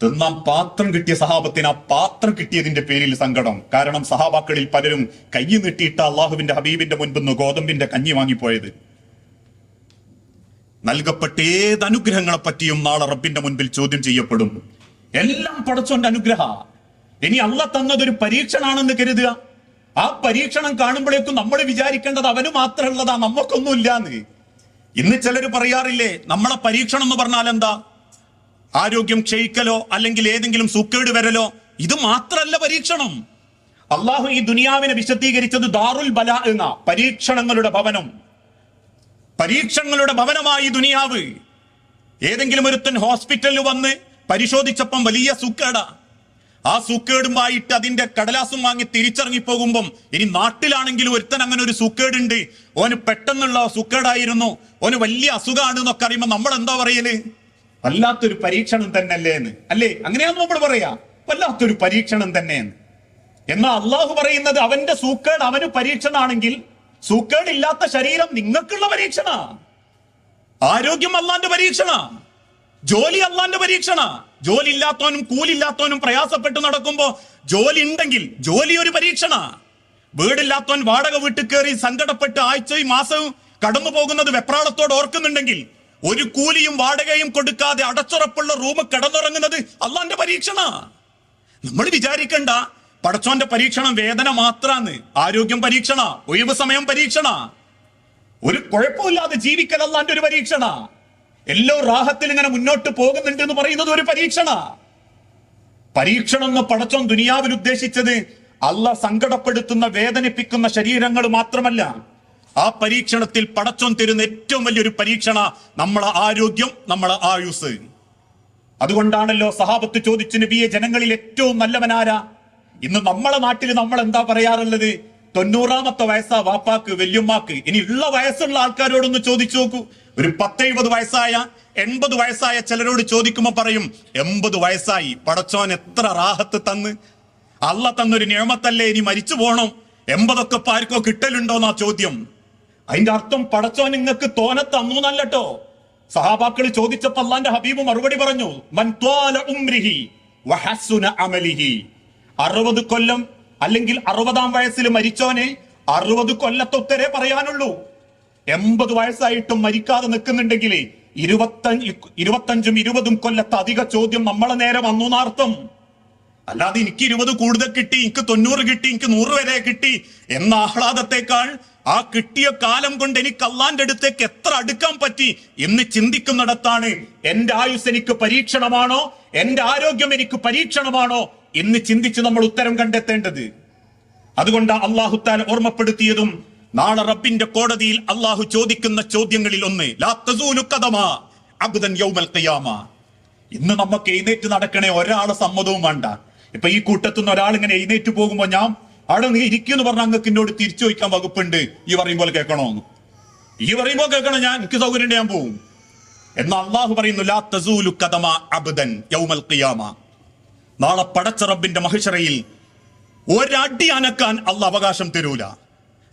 Speaker 1: തിന്നാൻ പാത്രം കിട്ടിയ സഹാബത്തിന് ആ പാത്രം കിട്ടിയതിന്റെ പേരിൽ സങ്കടം. കാരണം സഹാബാക്കളിൽ പലരും കൈ നീട്ടിയിട്ട അള്ളാഹുവിന്റെ ഹബീബിന്റെ മുൻപിന്ന് ഗോതമ്പിന്റെ കഞ്ഞി വാങ്ങിപ്പോയത്. നൽകപ്പെട്ട ഏത് അനുഗ്രഹങ്ങളെ പറ്റിയും നാളെ റബ്ബിന്റെ മുൻപിൽ ചോദ്യം ചെയ്യപ്പെടും. എല്ലാം പടച്ചോന്റെ അനുഗ്രഹ. ഇനി അള്ളാഹ് തന്നതൊരു പരീക്ഷണാണെന്ന് കരുതുക. ആ പരീക്ഷണം കാണുമ്പോഴേക്കും നമ്മൾ വിചാരിക്കേണ്ടത് അവന് മാത്രമുള്ളതാ, നമുക്കൊന്നും ഇല്ലാന്ന്. ഇന്ന് ചിലര് പറയാറില്ലേ, നമ്മളെ പരീക്ഷണം എന്ന് പറഞ്ഞാൽ എന്താ? ആരോഗ്യം ക്ഷയിക്കലോ അല്ലെങ്കിൽ ഏതെങ്കിലും സുക്കേട് വരലോ? ഇത് മാത്രല്ല പരീക്ഷണം. അള്ളാഹു ഈ ദുനിയാവിനെ വിശദീകരിച്ചത് ദാറുൽ ബലാ എന്ന പരീക്ഷണങ്ങളുടെ ഭവനം. പരീക്ഷണങ്ങളുടെ ഭവനമായി ദുനിയാവ്. ഏതെങ്കിലും ഒരുത്തൻ ഹോസ്പിറ്റലിൽ വന്ന് പരിശോധിച്ചപ്പം വലിയ സുക്കേടാ. ആ സുക്കേടുമായിട്ട് അതിന്റെ കടലാസും വാങ്ങി തിരിച്ചിറങ്ങി പോകുമ്പം ഇനി നാട്ടിലാണെങ്കിലും ഒരുത്തൻ അങ്ങനെ ഒരു സുക്കേടുണ്ട്, ഓന് പെട്ടെന്നുള്ള സുക്കേടായിരുന്നു, ഓന് വലിയ അസുഖമാണ് എന്നൊക്കെ അറിയുമ്പോ നമ്മൾ എന്താ പറയല്? വല്ലാത്തൊരു പരീക്ഷണം തന്നെയല്ലേ എന്ന്, അല്ലേ? അങ്ങനെയാന്ന് നമ്മൾ പറയാ, വല്ലാത്തൊരു പരീക്ഷണം തന്നെയെന്ന്. എന്നാൽ അള്ളാഹു പറയുന്നത് അവന്റെ സൂക്കേട് അവന് പരീക്ഷണാണെങ്കിൽ സൂക്കേടില്ലാത്ത ശരീരം നിങ്ങൾക്കുള്ള പരീക്ഷണ. ആരോഗ്യം അള്ളാന്റെ പരീക്ഷണ. ജോലി അള്ളാന്റെ പരീക്ഷണ. ജോലി ഇല്ലാത്തവനും കൂലില്ലാത്തവനും പ്രയാസപ്പെട്ട് നടക്കുമ്പോ ജോലി ഉണ്ടെങ്കിൽ ജോലി ഒരു പരീക്ഷണ. വീടില്ലാത്തവൻ വാടക വീട്ടിൽ കയറി സങ്കടപ്പെട്ട് ആഴ്ചയും മാസവും കടന്നു പോകുന്നത് വെപ്രാളത്തോട് ഓർക്കുന്നുണ്ടെങ്കിൽ ഒരു കൂലിയും വാടകയും കൊടുക്കാതെ അടച്ചുറപ്പുള്ള റൂം കിടന്നുറങ്ങുന്നത് അള്ളാന്റെ പരീക്ഷണ. നമ്മൾ വിചാരിക്കണ്ട പടച്ചോന്റെ പരീക്ഷണം വേദന മാത്രാന്ന്. ആരോഗ്യം പരീക്ഷണ, ഒഴിവ് സമയം പരീക്ഷണ, ഒരു കുഴപ്പമില്ലാതെ ജീവിക്കൽ അള്ളാന്റെ ഒരു പരീക്ഷണ, എല്ലോ റാഹത്തിൽ ഇങ്ങനെ മുന്നോട്ട് പോകുന്നുണ്ട് എന്ന് പറയുന്നത് ഒരു പരീക്ഷണ. പരീക്ഷണം എന്ന് പടച്ചോൻ ദുനിയാവിൽ ഉദ്ദേശിച്ചത് അള്ളാഹ് സങ്കടപ്പെടുത്തുന്ന വേദനിപ്പിക്കുന്ന ശരീരങ്ങൾ മാത്രമല്ല, ആ ആ പരീക്ഷണത്തിൽ പടച്ചോൻ തരുന്ന ഏറ്റവും വലിയൊരു പരീക്ഷണ നമ്മളെ ആരോഗ്യം, നമ്മളെ ആയുസ്. അതുകൊണ്ടാണല്ലോ സഹാബത്ത് ചോദിച്ചു, നബിയെ ജനങ്ങളിൽ ഏറ്റവും നല്ലവനാരാ? ഇന്ന് നമ്മളെ നാട്ടിൽ നമ്മൾ എന്താ പറയാറുള്ളത്? 90ാമത്തെ വയസ്സാ വാപ്പാക്ക്, വല്യമ്മാക്ക്. ഇനി ഉള്ള വയസ്സുള്ള ആൾക്കാരോടൊന്ന് ചോദിച്ചു നോക്കൂ. ഒരു 10-70 വയസ്സായ, 80 വയസ്സായ ചിലരോട് ചോദിക്കുമ്പോ പറയും 80 വയസ്സായി, പടച്ചോൻ എത്ര റാഹത്ത് തന്ന്, അള്ള തന്നൊരു നിഅമത്തല്ലേ, ഇനി മരിച്ചു പോണം. 80ഒക്കെ ആർക്കോ കിട്ടലുണ്ടോന്നാ ചോദ്യം. അതിന്റെ അർത്ഥം പടച്ചോൻ നിങ്ങൾക്ക് തോനെ തന്നു എന്നല്ലട്ടോ. സഹാബാക്കൾ ചോദിച്ചപ്പോ അള്ളാന്റെ ഹബീബ് മറുപടി പറഞ്ഞു, മൻ ത്വാല ഉംരിഹി വഹസുന അമലിഹി. 60 കൊല്ലം അല്ലെങ്കിൽ 60ാം വയസ്സിൽ മരിച്ചോനെ 60 കൊല്ലത്തെ ഉത്തരേ പറയാനുള്ളൂ. 80 വയസ്സായിട്ടും മരിക്കാതെ നിൽക്കുന്നുണ്ടെങ്കിൽ 25ഉം 20ഉം കൊല്ലത്തെ അധിക ചോദ്യം നമ്മളെ നേരെ വന്നു എന്നർത്ഥം. അല്ലാതെ എനിക്ക് 20 കൂടുതൽ കിട്ടി, എനിക്ക് 90 കിട്ടി, എനിക്ക് 100 വരെ കിട്ടി എന്ന ആഹ്ലാദത്തെക്കാൾ ആ കിട്ടിയ കാലം കൊണ്ട് എനിക്ക് അള്ളാന്റെ അടുത്തേക്ക് എത്ര അടുക്കാൻ പറ്റി എന്ന് ചിന്തിക്കുന്നിടത്താണ് എന്റെ ആയുസ് എനിക്ക് പരീക്ഷണമാണോ, എന്റെ ആരോഗ്യം എനിക്ക് പരീക്ഷണമാണോ എന്ന് ചിന്തിച്ച് നമ്മൾ ഉത്തരം കണ്ടെത്തേണ്ടത്. അതുകൊണ്ട് അള്ളാഹു താല ഓർമ്മപ്പെടുത്തിയതും നാളെ റബ്ബിന്റെ കോടതിയിൽ അള്ളാഹു ചോദിക്കുന്ന ചോദ്യങ്ങളിൽ ഒന്ന്, ലാ തസൂലു ഖദമാ അബ്ദൻ യൗമൽ ഖിയാമ. ഇന്ന് നമുക്ക് എഴുന്നേറ്റ് നടക്കണേ ഒരാളെ സമ്മതവും വേണ്ട. ഇപ്പൊ ഈ കൂട്ടത്തുനിന്ന് ഒരാൾ ഇങ്ങനെ എഴുന്നേറ്റ് പോകുമ്പോ ഞാൻ അവിടെ നീ ഇരിക്കുമെന്ന് പറഞ്ഞ അങ്ങക്ക് എന്നോട് തിരിച്ചു ചോദിക്കാൻ വകുപ്പുണ്ട്. ഈ പറയുമ്പോൾ കേൾക്കണോന്ന്, ഈ പറയുമ്പോൾ കേൾക്കണം, ഞാൻ എനിക്ക് സൗകര്യം ഞാൻ പോവും എന്ന് അള്ളാഹു പറയുന്നു. ലാ തസൂലു ഖദമാ അബ്ദൻ യൗമൽ ഖിയാമ. നാളെ പടച്ച റബ്ബിന്റെ മഹ്ശറയിൽ ഒരടി അനക്കാൻ അള്ളാഹ് അവകാശം തരൂല.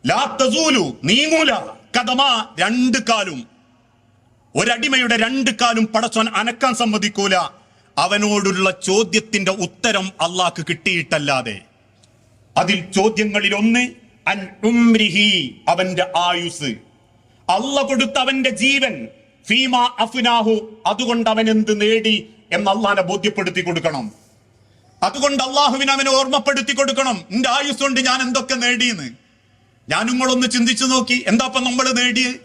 Speaker 1: ലാ തസൂലു, നീങ്ങൂല, ഖദമാ, 2 കാലും. ഒരടിമയുടെ 2 കാലും പടച്ചോൻ അനക്കാൻ സമ്മതിക്കൂല, അവനോടുള്ള ചോദ്യത്തിന്റെ ഉത്തരം അള്ളാഹ്ക്ക് കിട്ടിയിട്ടല്ലാതെ. അതിൽ ചോദ്യങ്ങളിൽ ഒന്ന് അൻ ഉംരിഹി, അവന്റെ ആയുസ്, അള്ള കൊടുത്ത അവന്റെ ജീവൻ, ഫീമാ അഫ്നാഹു, അതുകൊണ്ട് അവൻ എന്ത് നേടി എന്ന് അള്ളാഹനെ ബോധ്യപ്പെടുത്തി കൊടുക്കണം. അതുകൊണ്ട് അള്ളാഹുവിനെ അവനെ ഓർമ്മപ്പെടുത്തി കൊടുക്കണം. എന്റെ ആയുസ് കൊണ്ട് ഞാൻ എന്തൊക്കെ നേടിയെന്ന്. ഞാൻ നിങ്ങളൊന്ന് ചിന്തിച്ചു നോക്കി, എന്താപ്പം നമ്മൾ നേടിയത്?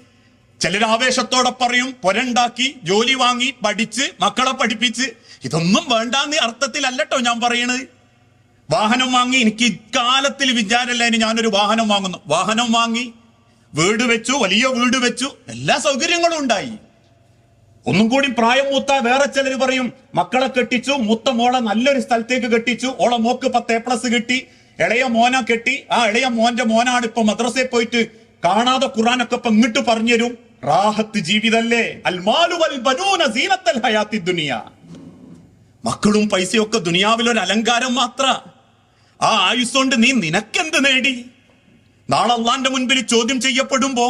Speaker 1: ചിലർ ആവേശത്തോടെ പറയും, പൊരണ്ടാക്കി, ജോലി വാങ്ങി, പഠിച്ച്, മക്കളെ പഠിപ്പിച്ച്. ഇതൊന്നും വേണ്ടാന്ന് അർത്ഥത്തിലല്ലോ ഞാൻ പറയണത്. വാഹനം വാങ്ങി, എനിക്ക് ഇക്കാലത്തിൽ വിചാരല്ല ഇനി ഞാനൊരു വാഹനം വാങ്ങുന്നു. വാഹനം വാങ്ങി, വീട് വെച്ചു, വലിയ വീട് വെച്ചു, എല്ലാ സൗകര്യങ്ങളും ഉണ്ടായി. ഒന്നും കൂടി പ്രായം മൂത്ത വേറെ ചിലർ പറയും, മക്കളെ കെട്ടിച്ചു, മൂത്ത മോളെ നല്ലൊരു സ്ഥലത്തേക്ക് കെട്ടിച്ചു, ഓളെ മോക്ക് 10 A+ കിട്ടി, ഇളയ മോനെ കെട്ടി, ആ ഇളയ മോന്റെ മോനാണ് ഇപ്പൊ മദ്രസയിൽ പോയിട്ട് കാണാതെ ഖുർആനൊക്കെ ഇപ്പൊ ഇങ്ങോട്ട് പറഞ്ഞു തരും. റാഹത്ത് ജീവിതല്ലേ. അൽമാലു വൽ ബനൂന സീനത്തുൽ ഹയാത്തി ദുനിയ. മക്കളും പൈസയൊക്കെ ദുനിയാവിലൊരു അലങ്കാരം മാത്ര. ആ ആയുസ് കൊണ്ട് നീ നിനക്കെന്ത് നേടി? നാളെ അള്ളാന്റെ മുൻപിൽ ചോദ്യം ചെയ്യപ്പെടുമ്പോ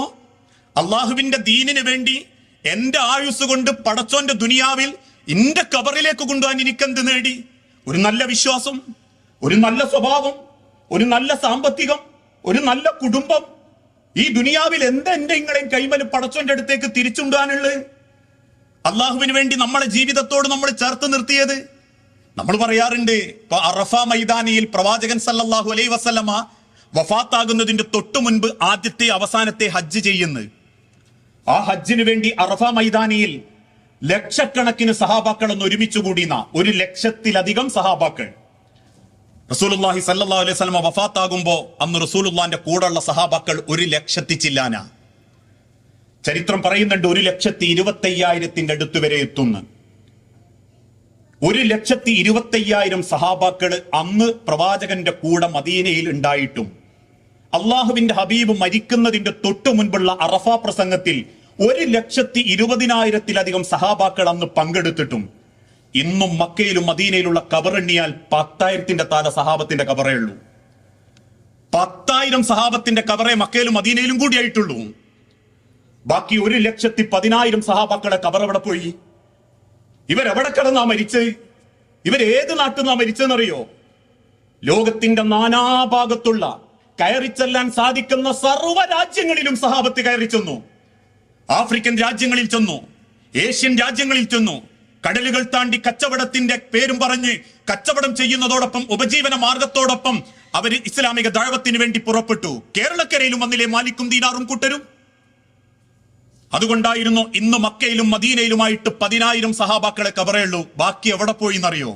Speaker 1: അള്ളാഹുവിന്റെ ദീനിന് വേണ്ടി എന്റെ ആയുസ് കൊണ്ട് പടച്ചോന്റെ ദുനിയാവിൽ എന്റെ കബറിലേക്ക് കൊണ്ടുപോകാൻ എനിക്കെന്ത് നേടി? ഒരു നല്ല വിശ്വാസം, ഒരു നല്ല സ്വഭാവം, ഒരു നല്ല സാമ്പത്തികം, ഒരു നല്ല കുടുംബം. ഈ ദുനിയാവിൽ എന്താ എന്റെ ഇങ്ങളെയും കൈമല് പടച്ചോന്റെ അടുത്തേക്ക് തിരിച്ചുണ്ടാനുള്ളത്? അള്ളാഹുവിന് വേണ്ടി നമ്മളെ ജീവിതത്തോട് നമ്മൾ ചേർത്ത് നിർത്തിയത്. നമ്മൾ പറയാറുണ്ട്, ഇപ്പൊ അറഫ മൈതാനിയിൽ പ്രവാചകൻ സല്ലല്ലാഹു അലൈഹി വസല്ലമ വഫാത്താകുന്നതിന്റെ തൊട്ടു മുൻപ് ആദ്യത്തെ അവസാനത്തെ ഹജ്ജ് ചെയ്യുന്നത്. ആ ഹജ്ജിന് വേണ്ടി അറഫ മൈതാനിയിൽ ലക്ഷക്കണക്കിന് സഹാബാക്കൾ ഒന്ന് ഒരുമിച്ച് കൂടിയുന്ന 1,00,000-ലധികം സഹാബാക്കൾ. റസൂലുള്ളാഹി സല്ലല്ലാഹു അലൈഹി വസല്ലമ വഫാത്താകുമ്പോ അന്ന് റസൂലുള്ളാന്റെ കൂടെയുള്ള സഹാബാക്കൾ 1,00,000 ചില്ലാന. ചരിത്രം പറയുന്നുണ്ട് 1,25,000 അടുത്ത് വരെ എത്തുന്നു. 1,25,000 സഹാബാക്കൾ അന്ന് പ്രവാചകന്റെ കൂടെ മദീനയിൽ ഉണ്ടായിട്ടും അള്ളാഹുവിന്റെ ഹബീബ് മരിക്കുന്നതിന്റെ തൊട്ടു മുൻപുള്ള അറഫ പ്രസംഗത്തിൽ 1,20,000-ലധികം സഹാബാക്കൾ അന്ന് പങ്കെടുത്തിട്ടും ഇന്നും മക്കയിലും മദീനയിലുള്ള കബറെണ്ണിയാൽ 10,000 താഴെ സഹാബത്തിന്റെ കബറേ ഉള്ളൂ. 10,000 സഹാബത്തിന്റെ കബറേ മക്കയിലും മദീനയിലും കൂടിയായിട്ടുള്ളൂ. ബാക്കി 1,10,000 സഹാബാക്കളെ കബർ എവിടെ പോയി? ഇവരെവിടെ കിടന്നാ മരിച്ചത്? ഇവരേത് നാട്ടിൽ നിന്നാ മരിച്ചെന്നറിയോ? ലോകത്തിന്റെ നാനാഭാഗത്തുള്ള കയറിച്ചെല്ലാൻ സാധിക്കുന്ന സർവ്വ രാജ്യങ്ങളിലും സഹാബത്ത് കയറി ചെന്നു. ആഫ്രിക്കൻ രാജ്യങ്ങളിൽ ചെന്നു, ഏഷ്യൻ രാജ്യങ്ങളിൽ ചെന്നു. കടലുകൾ താണ്ടി കച്ചവടത്തിന്റെ പേരും പറഞ്ഞ് കച്ചവടം ചെയ്യുന്നതോടൊപ്പം ഉപജീവന മാർഗത്തോടൊപ്പം അവർ ഇസ്ലാമിക ദഅവത്തിന് വേണ്ടി പുറപ്പെട്ടു. കേരളക്കരയിലും വന്നില്ലേ മാലിക്കും ദീനാറും കൂട്ടരും? അതുകൊണ്ടായിരുന്നു ഇന്ന് മക്കയിലും മദീനയിലുമായിട്ട് 10,000 സഹാബാക്കളെ കബറേ ഉള്ളൂ. ബാക്കി എവിടെ പോയി എന്നറിയോ?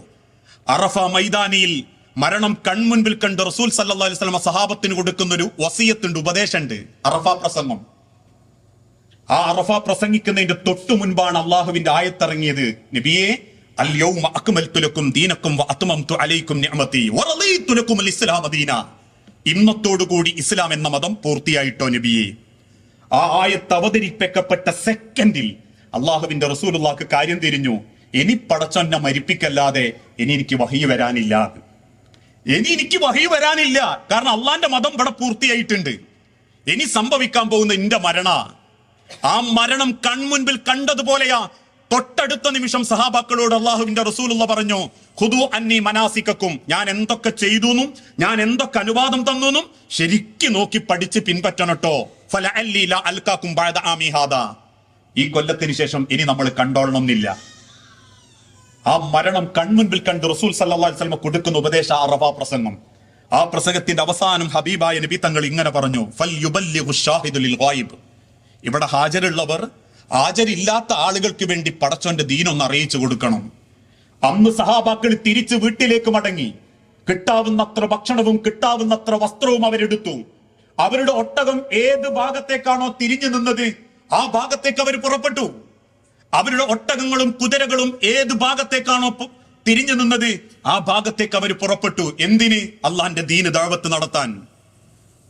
Speaker 1: അറഫ മൈതാനിയിൽ മരണം കൺമുൻപിൽ കണ്ട് റസൂൽ സല്ലല്ലാഹു അലൈഹി വസല്ലം സഹാബത്തിന് കൊടുക്കുന്ന ഒരു വസിയത്തുണ്ട്, ഉപദേശമുണ്ട്, അറഫ പ്രസംഗം. ആ അറഫ പ്രസംഗിക്കുന്നതിന്റെ തൊട്ടു മുൻപാണ് അള്ളാഹുവിന്റെ ആയത്തിറങ്ങിയത്. നബിയെ, അൽ യൗമ അക്മൽതു ലക്കും ദീനക്കും വഅത്മംതു അലൈക്കും നിഅമതി വറളീതു ലക്കും അൽ ഇസ്ലാമ ദീന. ഇന്നത്തോടുകൂടി ഇസ്ലാം എന്ന മതം പൂർത്തിയായിട്ടോ നബിയെ. ആ ആയത്ത് അവതരിപ്പിക്കപ്പെട്ട സെക്കൻഡിൽ അള്ളാഹുവിന്റെ റസൂലുള്ളാഹിക്ക് കാര്യം തിരിഞ്ഞു. ഇനി പടച്ചോന്നെ മരിപ്പിക്കല്ലാതെ ഇനി എനിക്ക് വഹി വരാനില്ല. ഇനി എനിക്ക് വഹി വരാനില്ല. കാരണം അള്ളാന്റെ മതം ഇവിടെ പൂർത്തിയായിട്ടുണ്ട്. ഇനി സംഭവിക്കാൻ പോകുന്ന എന്റെ മരണ. ആ മരണം കൺമുൻപിൽ കണ്ടതുപോലെയാ. തൊട്ടടുത്ത നിമിഷം സഹാബാക്കളോട് അള്ളാഹുവിന്റെ റസൂലുള്ള പറഞ്ഞു, ഖുദു അന്നി മനാസിക്കക്കും, ഞാൻ എന്തൊക്കെ ചെയ്തുന്നും ഞാൻ എന്തൊക്കെ അനുവാദം തന്നും ശരിക്ക് നോക്കി പഠിച്ച് പിൻപറ്റണട്ടോ. ഫലഅല്ലി ലാ അൽകാക്കും ബഅദ ആമി ഹാദാ. ഈ കൊല്ലത്തിന് ശേഷം ഇനി നമ്മൾ കണ്ടോളണമെന്നില്ല. ആ മരണം കൺമുൻപിൽ കണ്ട് റസൂൽ സല്ലല്ലാഹു അലൈഹി വസല്ലം കൊടുക്കുന്ന ഉപദേശ അറഫ പ്രസംഗം. ആ പ്രസംഗത്തിന്റെ അവസാനം ഹബീബായ നബി തങ്ങൾ ഇങ്ങനെ പറഞ്ഞു, ഫൽ യുബല്ലിഗു ഷാഹിദു ലിൽ ഗായിബ്. ഇവിടെ ഹാജരുള്ളവർ ഹാജരില്ലാത്ത ആളുകൾക്ക് വേണ്ടി പടച്ചോന്റെ ദീനൊന്ന് അറിയിച്ചു കൊടുക്കണം. അന്ന് സഹാബാക്കൾ തിരിച്ച് വീട്ടിലേക്ക് മടങ്ങി. കിട്ടാവുന്നത്ര ഭക്ഷണവും കിട്ടാവുന്നത്ര വസ്ത്രവും അവരെടുത്തു. അവരുടെ ഒട്ടകം ഏത് ഭാഗത്തേക്കാണോ തിരിഞ്ഞു നിന്നത് ആ ഭാഗത്തേക്ക് അവർ പുറപ്പെട്ടു. അവരുടെ ഒട്ടകങ്ങളും കുതിരകളും ഏത് ഭാഗത്തേക്കാണോ തിരിഞ്ഞു നിന്നത് ആ ഭാഗത്തേക്ക് അവർ പുറപ്പെട്ടു. എന്തിന്? അള്ളാന്റെ ദീന് ദഅവത്ത് നടത്താൻ,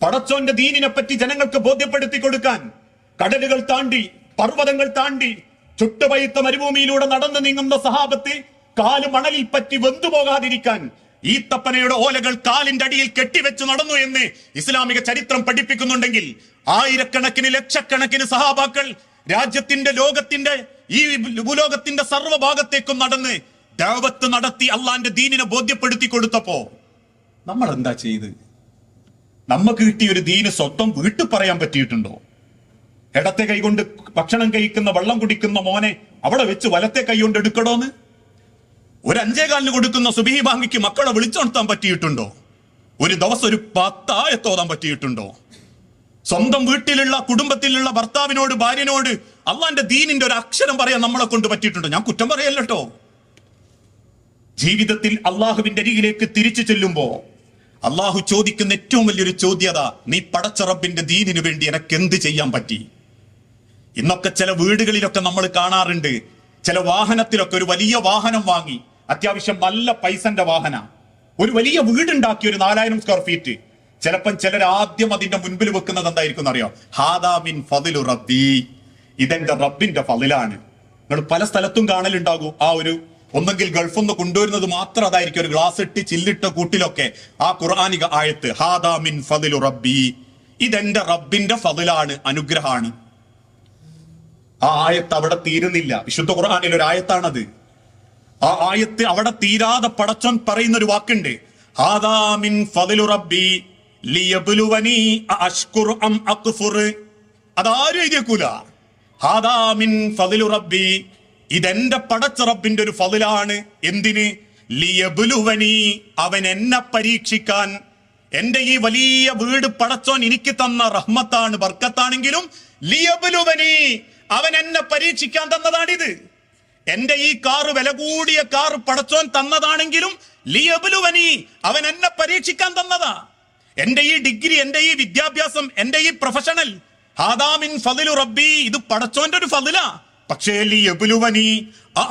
Speaker 1: പടച്ചോന്റെ ദീനിനെ പറ്റി ജനങ്ങൾക്ക് ബോധ്യപ്പെടുത്തി കൊടുക്കാൻ. കടലുകൾ താണ്ടി, പർവ്വതങ്ങൾ താണ്ടി, ചുട്ടുപഴുത്ത മരുഭൂമിയിലൂടെ നടന്നു നീങ്ങുന്ന സഹാബത്ത് കാല് മണലിൽ പറ്റി വെന്തുപോകാതിരിക്കാൻ ഈത്തപ്പനയുടെ ഓലകൾ കാലിന്റെ അടിയിൽ കെട്ടിവെച്ച് നടന്നു എന്ന് ഇസ്ലാമിക ചരിത്രം പഠിപ്പിക്കുന്നുണ്ടെങ്കിൽ, ആയിരക്കണക്കിന് ലക്ഷക്കണക്കിന് സഹാബാക്കൾ രാജ്യത്തിന്റെ, ലോകത്തിന്റെ, ഈ ഭൂലോകത്തിന്റെ സർവ്വഭാഗത്തേക്കും നടന്ന് ദഅവത്ത് നടത്തി അള്ളാന്റെ ദീനിനെ ബോധ്യപ്പെടുത്തി കൊടുത്തപ്പോ നമ്മൾ എന്താ ചെയ്ത്? നമുക്ക് കിട്ടിയ ഒരു ദീന് സ്വന്തം വീട്ടിൽ പറയാൻ പറ്റിയിട്ടുണ്ടോ? ഇടത്തെ കൈകൊണ്ട് ഭക്ഷണം കഴിക്കുന്ന, വെള്ളം കുടിക്കുന്ന മോനെ അവിടെ വെച്ച് വലത്തെ കൈകൊണ്ട് എടുക്കണോന്ന്? ഒരു 5:15 കൊടുക്കുന്ന സുബഹി ബാങ്കിക്ക് മക്കളെ വിളിച്ചുണർത്താൻ പറ്റിയിട്ടുണ്ടോ? ഒരു ദിവസം ഒരു 10 ആയത്ത് ഓതാൻ പറ്റിയിട്ടുണ്ടോ? സ്വന്തം വീട്ടിലുള്ള, കുടുംബത്തിലുള്ള ഭർത്താവിനോട്, ഭാര്യനോട് അള്ളാന്റെ ദീനിന്റെ ഒരു അക്ഷരം പറയാൻ നമ്മളെ കൊണ്ട് പറ്റിയിട്ടുണ്ടോ? ഞാൻ കുറ്റം പറയല്ലോ. ജീവിതത്തിൽ അള്ളാഹുവിന്റെ അരികിലേക്ക് തിരിച്ചു ചെല്ലുമ്പോ അള്ളാഹു ചോദിക്കുന്ന ഏറ്റവും വലിയൊരു ചോദ്യത, നീ പടച്ച റബ്ബിന്റെ ദീനിനു വേണ്ടി എനക്ക് എന്ത് ചെയ്യാൻ പറ്റി? ഇന്നൊക്കെ ചില വീടുകളിലൊക്കെ നമ്മൾ കാണാറുണ്ട്, ചില വാഹനത്തിലൊക്കെ ഒരു വലിയ വാഹനം വാങ്ങി, അത്യാവശ്യം നല്ല പൈസന്റെ വാഹന, ഒരു വലിയ വീടുണ്ടാക്കി, ഒരു 4000 സ്ക്വയർ ഫീറ്റ്. ചിലപ്പം ചിലർ ആദ്യം അതിന്റെ മുൻപിൽ വെക്കുന്നത് എന്തായിരിക്കും അറിയോ? ഹാദാ മിൻ ഫളിലു റബ്ബി, ഇതെന്റെ റബ്ബിന്റെ ഫളിലാണ്. നിങ്ങൾ പല സ്ഥലത്തും കാണലുണ്ടാകും ആ ഒരു, ഒന്നെങ്കിൽ ഗൾഫിൽ നിന്ന് കൊണ്ടുവരുന്നത് മാത്രം അതായിരിക്കും, ഒരു ഗ്ലാസ് ഇട്ട് ചില്ലിട്ട കൂട്ടിലൊക്കെ ആ ഖുർആനിക ആയത്ത് ഹാദാ മിൻ ഫളിലു റബ്ബി, ഇതെന്റെ റബ്ബിന്റെ ഫളിലാണ്, അനുഗ്രഹമാണ്. ആ ആയത്ത് അവിടെ തീരുന്നില്ല. വിശുദ്ധ ഖുർആനിൽ ഒരു ആയത്താണത്. ആ ആയത്ത് അവിടെ തീരാതെ പടച്ചോൻ പറയുന്ന ഒരു വാക്കുണ്ട്, ഹാദാ മിൻ ഫളിലു റബ്ബി ലിയബ്ലുവനി അഷ്കുറു അം അക്ഫുർ. അതാരും എഴുതിയേക്കൂല. ഹാദാ മിൻ ഫളിലു റബ്ബി, ഇതെന്റെ പടച്ച റബ്ബിന്റെ ഒരു ഫളിലാണ്. എന്തിന്? ലിയബ്ലുവനി, അവൻ എന്നെ പരീക്ഷിക്കാൻ. എന്റെ ഈ വലിയ വീട് പടച്ചോൻ എനിക്ക് തന്ന റഹ്മത്താണ്, ബർക്കത്താണെങ്കിലും ലിയബ്ലുവനി, അവൻ എന്നെ പരീക്ഷിക്കാൻ തന്നതാണിത്. എന്റെ ഈ കാറ്, വില കൂടിയ കാറ് പടച്ചോൻ തന്നതാണെങ്കിലും ലിയബ്ലുവനി, അവൻ എന്നെ പരീക്ഷിക്കാൻ തന്നതാ. എന്റെ ഈ ഡിഗ്രി, എന്റെ ഈ വിദ്യാഭ്യാസം, എന്റെ ഈ പ്രൊഫഷണൽ, ഹാദാ മിൻ ഫളിലു റബ്ബി, ഇത് പടച്ചോന്റെ ഒരു ഫളിലാ. പക്ഷേ ലിയബ്ലുവനി